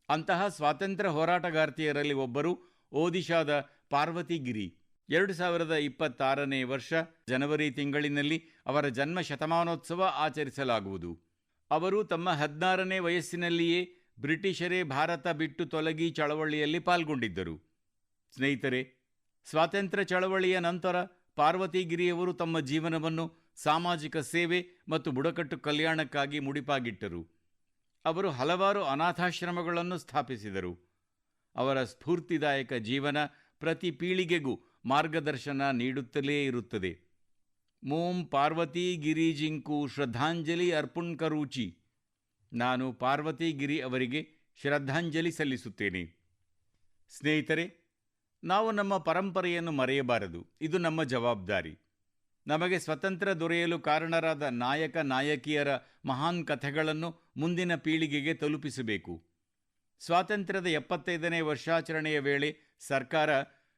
A: ಅಂತಹ ಸ್ವಾತಂತ್ರ್ಯ ಹೋರಾಟಗಾರ್ತಿಯರಲ್ಲಿ ಒಬ್ಬರು ಒಡಿಶಾದ ಪಾರ್ವತಿ ಗಿರಿ. 2026ನೇ ವರ್ಷ ಜನವರಿ ತಿಂಗಳಿನಲ್ಲಿ ಅವರ ಜನ್ಮ ಶತಮಾನೋತ್ಸವ ಆಚರಿಸಲಾಗುವುದು. ಅವರು ತಮ್ಮ 16ನೇ ವಯಸ್ಸಿನಲ್ಲಿಯೇ ಬ್ರಿಟಿಷರೇ ಭಾರತ ಬಿಟ್ಟು ತೊಲಗಿ ಚಳವಳಿಯಲ್ಲಿ ಪಾಲ್ಗೊಂಡಿದ್ದರು. ಸ್ನೇಹಿತರೆ, ಸ್ವಾತಂತ್ರ್ಯ ಚಳವಳಿಯ ನಂತರ ಪಾರ್ವತಿ ಗಿರಿಯವರು ತಮ್ಮ ಜೀವನವನ್ನು ಸಾಮಾಜಿಕ ಸೇವೆ ಮತ್ತು ಬುಡಕಟ್ಟು ಕಲ್ಯಾಣಕ್ಕಾಗಿ ಮುಡಿಪಾಗಿಟ್ಟರು. ಅವರು ಹಲವಾರು ಅನಾಥಾಶ್ರಮಗಳನ್ನು ಸ್ಥಾಪಿಸಿದರು. ಅವರ ಸ್ಫೂರ್ತಿದಾಯಕ ಜೀವನ ಪ್ರತಿ ಪೀಳಿಗೆಗೂ ಮಾರ್ಗದರ್ಶನ ನೀಡುತ್ತಲೇ ಇರುತ್ತದೆ. ಮೋಂ ಪಾರ್ವತಿ ಗಿರಿಜಿಂಕು ಶ್ರದ್ಧಾಂಜಲಿ ಅರ್ಪಣ್ ಕರೂಚಿ. ನಾನು ಪಾರ್ವತಿ ಗಿರಿ ಅವರಿಗೆ ಶ್ರದ್ಧಾಂಜಲಿ ಸಲ್ಲಿಸುತ್ತೇನೆ. ಸ್ನೇಹಿತರೆ, ನಾವು ನಮ್ಮ ಪರಂಪರೆಯನ್ನು ಮರೆಯಬಾರದು. ಇದು ನಮ್ಮ ಜವಾಬ್ದಾರಿ. ನಮಗೆ ಸ್ವತಂತ್ರ ದೊರೆಯಲು ಕಾರಣರಾದ ನಾಯಕ ನಾಯಕಿಯರ ಮಹಾನ್ ಕಥೆಗಳನ್ನು ಮುಂದಿನ ಪೀಳಿಗೆಗೆ ತಲುಪಿಸಬೇಕು. ಸ್ವಾತಂತ್ರ್ಯದ 75ನೇ ವರ್ಷಾಚರಣೆಯ ವೇಳೆ ಸರ್ಕಾರ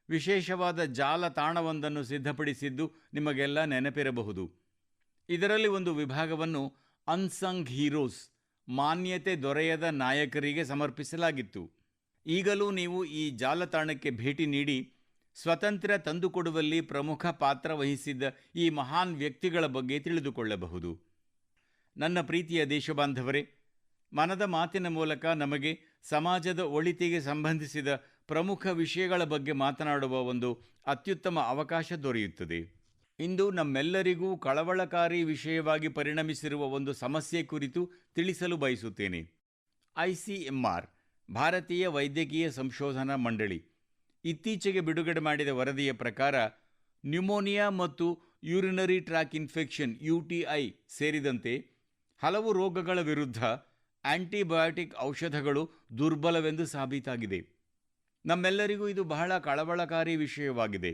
A: ವಿಶೇಷವಾದ ಜಾಲತಾಣವೊಂದನ್ನು ಸಿದ್ಧಪಡಿಸಿದ್ದು ನಿಮಗೆಲ್ಲ ನೆನಪಿರಬಹುದು. ಇದರಲ್ಲಿ ಒಂದು ವಿಭಾಗವನ್ನು ಅನ್ಸಂಗ್ ಹೀರೋಸ್, ಮಾನ್ಯತೆ ದೊರೆಯದ ನಾಯಕರಿಗೆ ಸಮರ್ಪಿಸಲಾಗಿತ್ತು. ಈಗಲೂ ನೀವು ಈ ಜಾಲತಾಣಕ್ಕೆ ಭೇಟಿ ನೀಡಿ ಸ್ವತಂತ್ರ ತಂದುಕೊಡುವಲ್ಲಿ ಪ್ರಮುಖ ಪಾತ್ರ ವಹಿಸಿದ್ದ ಈ ಮಹಾನ್ ವ್ಯಕ್ತಿಗಳ ಬಗ್ಗೆ ತಿಳಿದುಕೊಳ್ಳಬಹುದು. ನನ್ನ ಪ್ರೀತಿಯ ದೇಶಬಾಂಧವರೇ, ಮನದ ಮಾತಿನ ಮೂಲಕ ನಮಗೆ ಸಮಾಜದ ಒಳಿತಿಗೆ ಸಂಬಂಧಿಸಿದ ಪ್ರಮುಖ ವಿಷಯಗಳ ಬಗ್ಗೆ ಮಾತನಾಡುವ ಒಂದು ಅತ್ಯುತ್ತಮ ಅವಕಾಶ ದೊರೆಯುತ್ತದೆ. ಇಂದು ನಮ್ಮೆಲ್ಲರಿಗೂ ಕಳವಳಕಾರಿ ವಿಷಯವಾಗಿ ಪರಿಣಮಿಸಿರುವ ಒಂದು ಸಮಸ್ಯೆ ಕುರಿತು ತಿಳಿಸಲು ಬಯಸುತ್ತೇನೆ. ICMR, ಭಾರತೀಯ ವೈದ್ಯಕೀಯ ಸಂಶೋಧನಾ ಮಂಡಳಿ, ಇತ್ತೀಚೆಗೆ ಬಿಡುಗಡೆ ಮಾಡಿದ ವರದಿಯ ಪ್ರಕಾರ ನ್ಯೂಮೋನಿಯಾ ಮತ್ತು ಯೂರಿನರಿ ಟ್ರ್ಯಾಕ್ ಇನ್ಫೆಕ್ಷನ್ UTI ಸೇರಿದಂತೆ ಹಲವು ರೋಗಗಳ ವಿರುದ್ಧ ಆಂಟಿಬಯೋಟಿಕ್ ಔಷಧಗಳು ದುರ್ಬಲವೆಂದು ಸಾಬೀತಾಗಿದೆ. ನಮ್ಮೆಲ್ಲರಿಗೂ ಇದು ಬಹಳ ಕಳವಳಕಾರಿ ವಿಷಯವಾಗಿದೆ.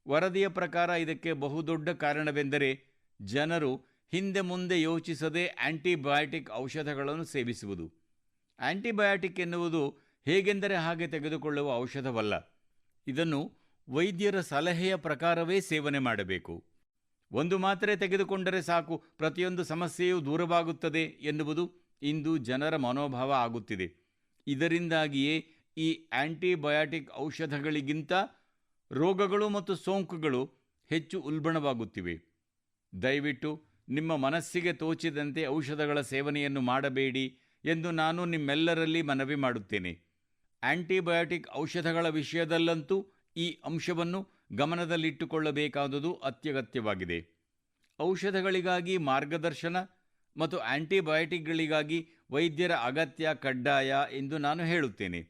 A: ವರದಿಯ ಪ್ರಕಾರ ಇದಕ್ಕೆ ಬಹುದೊಡ್ಡ ಕಾರಣವೆಂದರೆ ಜನರು ಹಿಂದೆ ಮುಂದೆ ಯೋಚಿಸದೆ ಆಂಟಿಬಯಾಟಿಕ್ ಔಷಧಗಳನ್ನು ಸೇವಿಸುವುದು. ಆಂಟಿಬಯಾಟಿಕ್ ಎನ್ನುವುದು ಹೇಗೆಂದರೆ ಹಾಗೆ ತೆಗೆದುಕೊಳ್ಳುವ ಔಷಧವಲ್ಲ. ಇದನ್ನು ವೈದ್ಯರ ಸಲಹೆಯ ಪ್ರಕಾರವೇ ಸೇವನೆ ಮಾಡಬೇಕು. ಒಂದು ಮಾತ್ರೆ ತೆಗೆದುಕೊಂಡರೆ ಸಾಕು, ಪ್ರತಿಯೊಂದು ಸಮಸ್ಯೆಯೂ ದೂರವಾಗುತ್ತದೆ ಎನ್ನುವುದು ಇಂದು ಜನರ ಮನೋಭಾವ ಆಗುತ್ತಿದೆ. ಇದರಿಂದಾಗಿಯೇ ಈ ಆಂಟಿಬಯಾಟಿಕ್ ಔಷಧಗಳಿಗಿಂತ ರೋಗಗಳು ಮತ್ತು ಸೋಂಕುಗಳು ಹೆಚ್ಚು ಉಲ್ಬಣವಾಗುತ್ತಿವೆ. ದಯವಿಟ್ಟು ನಿಮ್ಮ ಮನಸ್ಸಿಗೆ ತೋಚಿದಂತೆ ಔಷಧಗಳ ಸೇವನೆಯನ್ನು ಮಾಡಬೇಡಿ ಎಂದು ನಾನು ನಿಮ್ಮೆಲ್ಲರಲ್ಲಿ ಮನವಿ ಮಾಡುತ್ತೇನೆ. ಆಂಟಿಬಯಾಟಿಕ್ ಔಷಧಗಳ ವಿಷಯದಲ್ಲಂತೂ ಈ ಅಂಶವನ್ನು ಗಮನದಲ್ಲಿಟ್ಟುಕೊಳ್ಳಬೇಕಾದುದು ಅತ್ಯಗತ್ಯವಾಗಿದೆ. ಔಷಧಗಳಿಗಾಗಿ ಮಾರ್ಗದರ್ಶನ ಮತ್ತು ಆಂಟಿಬಯಾಟಿಕ್ಗಳಿಗಾಗಿ ವೈದ್ಯರ ಅಗತ್ಯ ಕಡ್ಡಾಯ ಎಂದು ನಾನು ಹೇಳುತ್ತೇನೆ.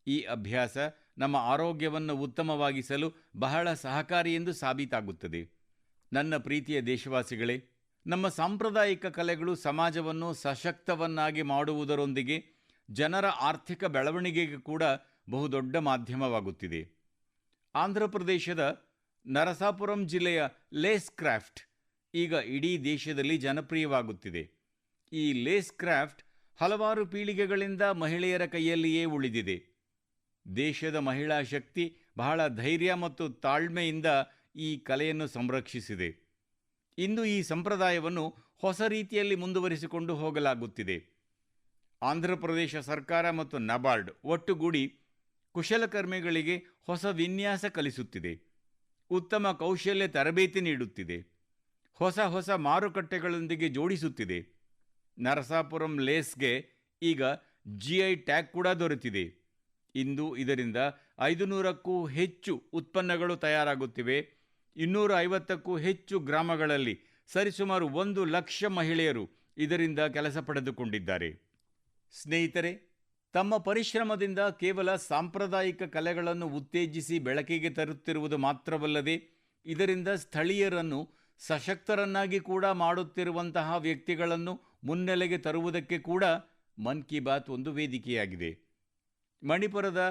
A: ಈ ಅಭ್ಯಾಸ ನಮ್ಮ ಆರೋಗ್ಯವನ್ನು ಉತ್ತಮವಾಗಿಸಲು ಬಹಳ ಸಹಕಾರಿ ಎಂದು ಸಾಬೀತಾಗುತ್ತದೆ. ನನ್ನ ಪ್ರೀತಿಯ ದೇಶವಾಸಿಗಳೇ, ನಮ್ಮ ಸಾಂಪ್ರದಾಯಿಕ ಕಲೆಗಳು ಸಮಾಜವನ್ನು ಸಶಕ್ತವನ್ನಾಗಿ ಮಾಡುವುದರೊಂದಿಗೆ ಜನರ ಆರ್ಥಿಕ ಬೆಳವಣಿಗೆಗೆ ಕೂಡ ಬಹುದೊಡ್ಡ ಮಾಧ್ಯಮವಾಗುತ್ತಿದೆ. ಆಂಧ್ರಪ್ರದೇಶದ ನರಸಾಪುರಂ ಜಿಲ್ಲೆಯ ಲೇಸ್ ಕ್ರಾಫ್ಟ್ ಈಗ ಇಡೀ ದೇಶದಲ್ಲಿ ಜನಪ್ರಿಯವಾಗುತ್ತಿದೆ. ಈ ಲೇಸ್ ಕ್ರಾಫ್ಟ್ ಹಲವಾರು ಪೀಳಿಗೆಗಳಿಂದ ಮಹಿಳೆಯರ ಕೈಯಲ್ಲಿಯೇ ಉಳಿದಿದೆ. ದೇಶದ ಮಹಿಳಾ ಶಕ್ತಿ ಬಹಳ ಧೈರ್ಯ ಮತ್ತು ತಾಳ್ಮೆಯಿಂದ ಈ ಕಲೆಯನ್ನು ಸಂರಕ್ಷಿಸಿದೆ. ಇಂದು ಈ ಸಂಪ್ರದಾಯವನ್ನು ಹೊಸ ರೀತಿಯಲ್ಲಿ ಮುಂದುವರಿಸಿಕೊಂಡು ಹೋಗಲಾಗುತ್ತಿದೆ. ಆಂಧ್ರಪ್ರದೇಶ ಸರ್ಕಾರ ಮತ್ತು ನಬಾರ್ಡ್ ಒಟ್ಟುಗೂಡಿ ಕುಶಲಕರ್ಮಿಗಳಿಗೆ ಹೊಸ ವಿನ್ಯಾಸ ಕಲಿಸುತ್ತಿದೆ, ಉತ್ತಮ ಕೌಶಲ್ಯ ತರಬೇತಿ ನೀಡುತ್ತಿದೆ, ಹೊಸ ಮಾರುಕಟ್ಟೆಗಳೊಂದಿಗೆ ಜೋಡಿಸುತ್ತಿದೆ. ನರಸಾಪುರಂ ಲೇಸ್ಗೆ ಈಗ GI ಟ್ಯಾಗ್ ಕೂಡ ದೊರೆತಿದೆ. ಇಂದು ಇದರಿಂದ 500ಕ್ಕೂ ಹೆಚ್ಚು ಉತ್ಪನ್ನಗಳು ತಯಾರಾಗುತ್ತಿವೆ. 250ಕ್ಕೂ ಹೆಚ್ಚು ಗ್ರಾಮಗಳಲ್ಲಿ ಸರಿಸುಮಾರು 1 ಲಕ್ಷ ಮಹಿಳೆಯರು ಇದರಿಂದ ಕೆಲಸ ಪಡೆದುಕೊಂಡಿದ್ದಾರೆ. ಸ್ನೇಹಿತರೆ, ತಮ್ಮ ಪರಿಶ್ರಮದಿಂದ ಕೇವಲ ಸಾಂಪ್ರದಾಯಿಕ ಕಲೆಗಳನ್ನು ಉತ್ತೇಜಿಸಿ ಬೆಳಕಿಗೆ ತರುತ್ತಿರುವುದು ಮಾತ್ರವಲ್ಲದೆ, ಇದರಿಂದ ಸ್ಥಳೀಯರನ್ನು ಸಶಕ್ತರನ್ನಾಗಿ ಕೂಡ ಮಾಡುತ್ತಿರುವಂತಹ ವ್ಯಕ್ತಿಗಳನ್ನು ಮುನ್ನೆಲೆಗೆ ತರುವುದಕ್ಕೆ ಕೂಡ ಮನ್ ಕಿ ಬಾತ್ ಒಂದು ವೇದಿಕೆಯಾಗಿದೆ. ಮಣಿಪುರದ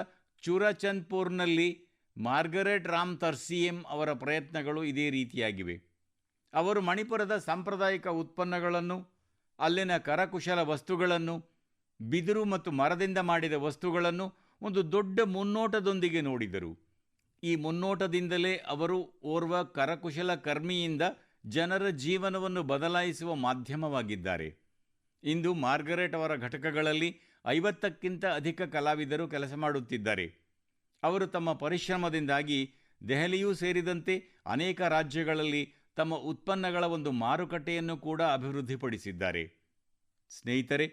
A: ಚುರಚಂದ್ಪುರ್ನಲ್ಲಿ ಮಾರ್ಗರೆಟ್ ರಾಮ್ ತರ್ಸಿಯೆಮ್ ಅವರ ಪ್ರಯತ್ನಗಳು ಇದೇ ರೀತಿಯಾಗಿವೆ. ಅವರು ಮಣಿಪುರದ ಸಾಂಪ್ರದಾಯಿಕ ಉತ್ಪನ್ನಗಳನ್ನು, ಅಲ್ಲಿನ ಕರಕುಶಲ ವಸ್ತುಗಳನ್ನು, ಬಿದಿರು ಮತ್ತು ಮರದಿಂದ ಮಾಡಿದ ವಸ್ತುಗಳನ್ನು ಒಂದು ದೊಡ್ಡ ಮುನ್ನೋಟದೊಂದಿಗೆ ನೋಡಿದರು. ಈ ಮುನ್ನೋಟದಿಂದಲೇ ಅವರು ಓರ್ವ ಕರಕುಶಲ ಕರ್ಮಿಯಿಂದ ಜನರ ಜೀವನವನ್ನು ಬದಲಾಯಿಸುವ ಮಾಧ್ಯಮವಾಗಿದ್ದಾರೆ. ಇಂದು ಮಾರ್ಗರೆಟ್ ಅವರ ಘಟಕಗಳಲ್ಲಿ 50ಕ್ಕಿಂತ ಅಧಿಕ ಕಲಾವಿದರು ಕೆಲಸ ಮಾಡುತ್ತಿದ್ದಾರೆ. ಅವರು ತಮ್ಮ ಪರಿಶ್ರಮದಿಂದಾಗಿ ದೆಹಲಿಯೂ ಸೇರಿದಂತೆ ಅನೇಕ ರಾಜ್ಯಗಳಲ್ಲಿ ತಮ್ಮ ಉತ್ಪನ್ನಗಳ ಒಂದು ಮಾರುಕಟ್ಟೆಯನ್ನು ಕೂಡ ಅಭಿವೃದ್ಧಿಪಡಿಸಿದ್ದಾರೆ. ಸ್ನೇಹಿತರೆ,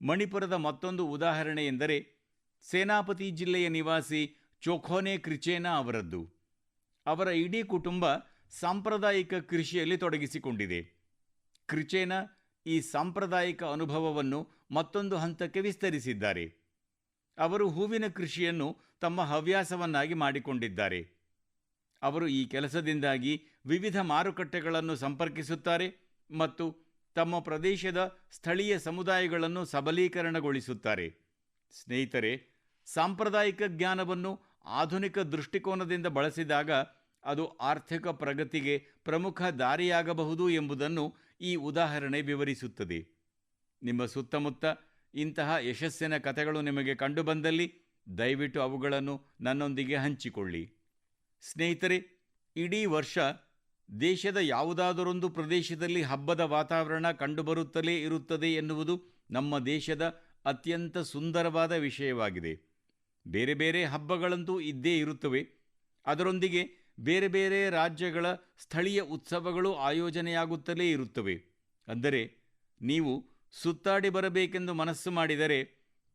A: ಮಣಿಪುರದ ಮತ್ತೊಂದು ಉದಾಹರಣೆ ಎಂದರೆ ಸೇನಾಪತಿ ಜಿಲ್ಲೆಯ ನಿವಾಸಿ ಚೋಖೋನೆ ಕ್ರಿಚೇನಾ ಅವರದ್ದು. ಅವರ ಇಡೀ ಕುಟುಂಬ ಸಾಂಪ್ರದಾಯಿಕ ಕೃಷಿಯಲ್ಲಿ ತೊಡಗಿಸಿಕೊಂಡಿದೆ. ಕ್ರಿಚೇನಾ ಈ ಸಾಂಪ್ರದಾಯಿಕ ಅನುಭವವನ್ನು ಮತ್ತೊಂದು ಹಂತಕ್ಕೆ ವಿಸ್ತರಿಸಿದ್ದಾರೆ. ಅವರು ಹೂವಿನ ಕೃಷಿಯನ್ನು ತಮ್ಮ ಹವ್ಯಾಸವನ್ನಾಗಿ ಮಾಡಿಕೊಂಡಿದ್ದಾರೆ. ಅವರು ಈ ಕೆಲಸದಿಂದಾಗಿ ವಿವಿಧ ಮಾರುಕಟ್ಟೆಗಳನ್ನು ಸಂಪರ್ಕಿಸುತ್ತಾರೆ ಮತ್ತು ತಮ್ಮ ಪ್ರದೇಶದ ಸ್ಥಳೀಯ ಸಮುದಾಯಗಳನ್ನು ಸಬಲೀಕರಣಗೊಳಿಸುತ್ತಾರೆ. ಸ್ನೇಹಿತರೆ, ಸಾಂಪ್ರದಾಯಿಕ ಜ್ಞಾನವನ್ನು ಆಧುನಿಕ ದೃಷ್ಟಿಕೋನದಿಂದ ಬಳಸಿದಾಗ ಅದು ಆರ್ಥಿಕ ಪ್ರಗತಿಗೆ ಪ್ರಮುಖ ದಾರಿಯಾಗಬಹುದು ಎಂಬುದನ್ನು ಈ ಉದಾಹರಣೆ ವಿವರಿಸುತ್ತದೆ. ನಿಮ್ಮ ಸುತ್ತಮುತ್ತ ಇಂತಹ ಯಶಸ್ಸಿನ ಕಥೆಗಳು ನಿಮಗೆ ಕಂಡುಬಂದಲ್ಲಿ ದಯವಿಟ್ಟು ಅವುಗಳನ್ನು ನನ್ನೊಂದಿಗೆ ಹಂಚಿಕೊಳ್ಳಿ. ಸ್ನೇಹಿತರೆ, ಇಡೀ ವರ್ಷ ದೇಶದ ಯಾವುದಾದರೊಂದು ಪ್ರದೇಶದಲ್ಲಿ ಹಬ್ಬದ ವಾತಾವರಣ ಕಂಡುಬರುತ್ತಲೇ ಇರುತ್ತದೆ ಎನ್ನುವುದು ನಮ್ಮ ದೇಶದ ಅತ್ಯಂತ ಸುಂದರವಾದ ವಿಷಯವಾಗಿದೆ. ಬೇರೆ ಬೇರೆ ಹಬ್ಬಗಳಂತೂ ಇದ್ದೇ ಇರುತ್ತವೆ. ಅದರೊಂದಿಗೆ ಬೇರೆ ಬೇರೆ ರಾಜ್ಯಗಳ ಸ್ಥಳೀಯ ಉತ್ಸವಗಳು ಆಯೋಜನೆಯಾಗುತ್ತಲೇ ಇರುತ್ತವೆ. ಅಂದರೆ ನೀವು ಸುತ್ತಾಡಿ ಬರಬೇಕೆಂದು ಮನಸ್ಸು ಮಾಡಿದರೆ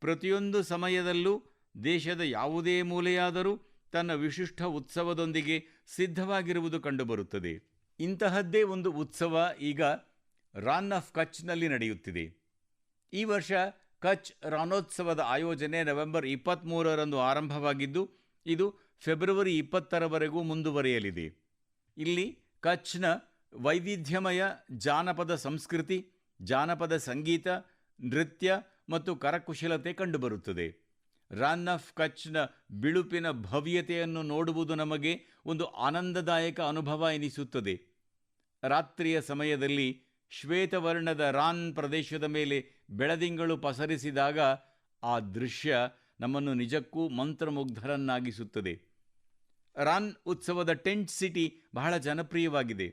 A: ಪ್ರತಿಯೊಂದು ಸಮಯದಲ್ಲೂ ದೇಶದ ಯಾವುದೇ ಮೂಲೆಯಾದರೂ ತನ್ನ ವಿಶಿಷ್ಟ ಉತ್ಸವದೊಂದಿಗೆ ಸಿದ್ಧವಾಗಿರುವುದು ಕಂಡುಬರುತ್ತದೆ. ಇಂತಹದ್ದೇ ಒಂದು ಉತ್ಸವ ಈಗ ರಾನ್ ಆಫ್ ಕಚ್ನಲ್ಲಿ ನಡೆಯುತ್ತಿದೆ. ಈ ವರ್ಷ ಕಚ್ ರಾನೋತ್ಸವದ ಆಯೋಜನೆ ನವೆಂಬರ್ 23ರಂದು ಆರಂಭವಾಗಿದ್ದು ಇದು ಫೆಬ್ರವರಿ 20ರವರೆಗೂ ಮುಂದುವರಿಯಲಿದೆ. ಇಲ್ಲಿ ಕಚ್ನ ವೈವಿಧ್ಯಮಯ ಜಾನಪದ ಸಂಸ್ಕೃತಿ, ಜಾನಪದ ಸಂಗೀತ, ನೃತ್ಯ ಮತ್ತು ಕರಕುಶಲತೆ ಕಂಡುಬರುತ್ತದೆ. ರಾನ್ ಆಫ್ ಕಚ್ನ ಬಿಳುಪಿನ ಭವ್ಯತೆಯನ್ನು ನೋಡುವುದು ನಮಗೆ ಒಂದು ಆನಂದದಾಯಕ ಅನುಭವ ಎನಿಸುತ್ತದೆ. ರಾತ್ರಿಯ ಸಮಯದಲ್ಲಿ ಶ್ವೇತವರ್ಣದ ರಾನ್ ಪ್ರದೇಶದ ಮೇಲೆ ಬೆಳದಿಂಗಳು ಪಸರಿಸಿದಾಗ ಆ ದೃಶ್ಯ ನಮ್ಮನ್ನು ನಿಜಕ್ಕೂ ಮಂತ್ರಮುಗ್ಧರನ್ನಾಗಿಸುತ್ತದೆ. ರಾನ್ ಉತ್ಸವದ ಟೆಂಟ್ ಸಿಟಿ ಬಹಳ ಜನಪ್ರಿಯವಾಗಿದೆ.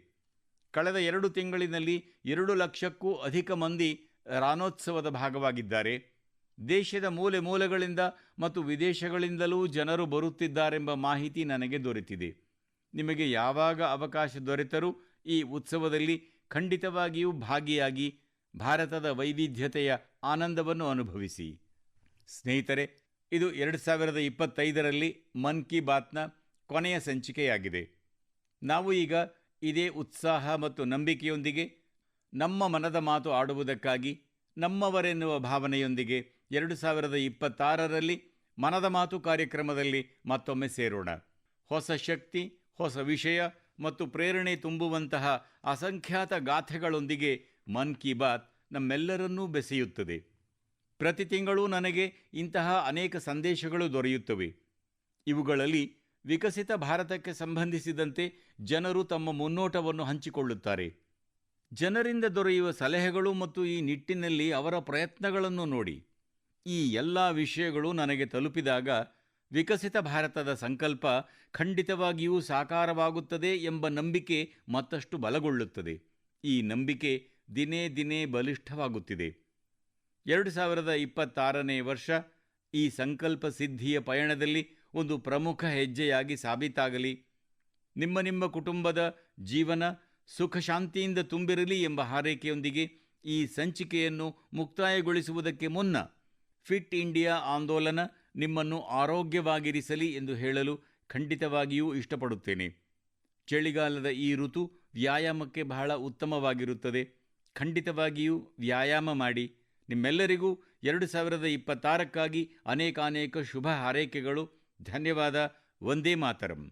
A: ಕಳೆದ 2 ತಿಂಗಳಿನಲ್ಲಿ 2 ಲಕ್ಷಕ್ಕೂ ಅಧಿಕ ಮಂದಿ ರಾನೋತ್ಸವದ ಭಾಗವಾಗಿದ್ದಾರೆ. ದೇಶದ ಮೂಲೆ ಮೂಲೆಗಳಿಂದ ಮತ್ತು ವಿದೇಶಗಳಿಂದಲೂ ಜನರು ಬರುತ್ತಿದ್ದಾರೆಂಬ ಮಾಹಿತಿ ನನಗೆ ದೊರೆತಿದೆ. ನಿಮಗೆ ಯಾವಾಗ ಅವಕಾಶ ದೊರೆತರೂ ಈ ಉತ್ಸವದಲ್ಲಿ ಖಂಡಿತವಾಗಿಯೂ ಭಾಗಿಯಾಗಿ ಭಾರತದ ವೈವಿಧ್ಯತೆಯ ಆನಂದವನ್ನು ಅನುಭವಿಸಿ. ಸ್ನೇಹಿತರೆ, ಇದು 2025ರಲ್ಲಿ ಮನ್ ಕಿ ಬಾತ್ನ ಕೊನೆಯ ಸಂಚಿಕೆಯಾಗಿದೆ. ನಾವು ಈಗ ಇದೇ ಉತ್ಸಾಹ ಮತ್ತು ನಂಬಿಕೆಯೊಂದಿಗೆ ನಮ್ಮ ಮನದ ಮಾತು ಆಡುವುದಕ್ಕಾಗಿ ನಮ್ಮವರೆನ್ನುವ ಭಾವನೆಯೊಂದಿಗೆ 2026ರಲ್ಲಿ ಮನದ ಮಾತು ಕಾರ್ಯಕ್ರಮದಲ್ಲಿ ಮತ್ತೊಮ್ಮೆ ಸೇರೋಣ. ಹೊಸ ಶಕ್ತಿ, ಹೊಸ ವಿಷಯ ಮತ್ತು ಪ್ರೇರಣೆ ತುಂಬುವಂತಹ ಅಸಂಖ್ಯಾತ ಗಾಥೆಗಳೊಂದಿಗೆ ಮನ್ ಕಿ ಬಾತ್ ನಮ್ಮೆಲ್ಲರನ್ನೂ ಬೆಸೆಯುತ್ತದೆ. ಪ್ರತಿ ತಿಂಗಳೂ ನನಗೆ ಇಂತಹ ಅನೇಕ ಸಂದೇಶಗಳು ದೊರೆಯುತ್ತವೆ. ಇವುಗಳಲ್ಲಿ ವಿಕಸಿತ ಭಾರತಕ್ಕೆ ಸಂಬಂಧಿಸಿದಂತೆ ಜನರು ತಮ್ಮ ಮುನ್ನೋಟವನ್ನು ಹಂಚಿಕೊಳ್ಳುತ್ತಾರೆ. ಜನರಿಂದ ದೊರೆಯುವ ಸಲಹೆಗಳು ಮತ್ತು ಈ ನಿಟ್ಟಿನಲ್ಲಿ ಅವರ ಪ್ರಯತ್ನಗಳನ್ನು ನೋಡಿ. ಈ ಎಲ್ಲ ವಿಷಯಗಳು ನನಗೆ ತಲುಪಿದಾಗ ವಿಕಸಿತ ಭಾರತದ ಸಂಕಲ್ಪ ಖಂಡಿತವಾಗಿಯೂ ಸಾಕಾರವಾಗುತ್ತದೆ ಎಂಬ ನಂಬಿಕೆ ಮತ್ತಷ್ಟು ಬಲಗೊಳ್ಳುತ್ತದೆ. ಈ ನಂಬಿಕೆ ದಿನೇ ದಿನೇ ಬಲಿಷ್ಠವಾಗುತ್ತಿದೆ. 2026ನೇ ವರ್ಷ ಈ ಸಂಕಲ್ಪ ಸಿದ್ಧಿಯ ಪಯಣದಲ್ಲಿ ಒಂದು ಪ್ರಮುಖ ಹೆಜ್ಜೆಯಾಗಿ ಸಾಬೀತಾಗಲಿ. ನಿಮ್ಮ ಕುಟುಂಬದ ಜೀವನ ಸುಖ ಶಾಂತಿಯಿಂದ ತುಂಬಿರಲಿ ಎಂಬ ಹಾರೈಕೆಯೊಂದಿಗೆ ಈ ಸಂಚಿಕೆಯನ್ನು ಮುಕ್ತಾಯಗೊಳಿಸುವುದಕ್ಕೆ ಮುನ್ನ ಫಿಟ್ ಇಂಡಿಯಾ ಆಂದೋಲನ ನಿಮ್ಮನ್ನು ಆರೋಗ್ಯವಾಗಿರಿಸಲಿ ಎಂದು ಹೇಳಲು ಖಂಡಿತವಾಗಿಯೂ ಇಷ್ಟಪಡುತ್ತೇನೆ. ಚಳಿಗಾಲದ ಈ ಋತು ವ್ಯಾಯಾಮಕ್ಕೆ ಬಹಳ ಉತ್ತಮವಾಗಿರುತ್ತದೆ. ಖಂಡಿತವಾಗಿಯೂ ವ್ಯಾಯಾಮ ಮಾಡಿ. ನಿಮ್ಮೆಲ್ಲರಿಗೂ 2026ಕ್ಕಾಗಿ ಅನೇಕಾನೇಕ ಶುಭ ಹಾರೈಕೆಗಳು. ಧನ್ಯವಾದ. ವಂದೇ ಮಾತರಂ.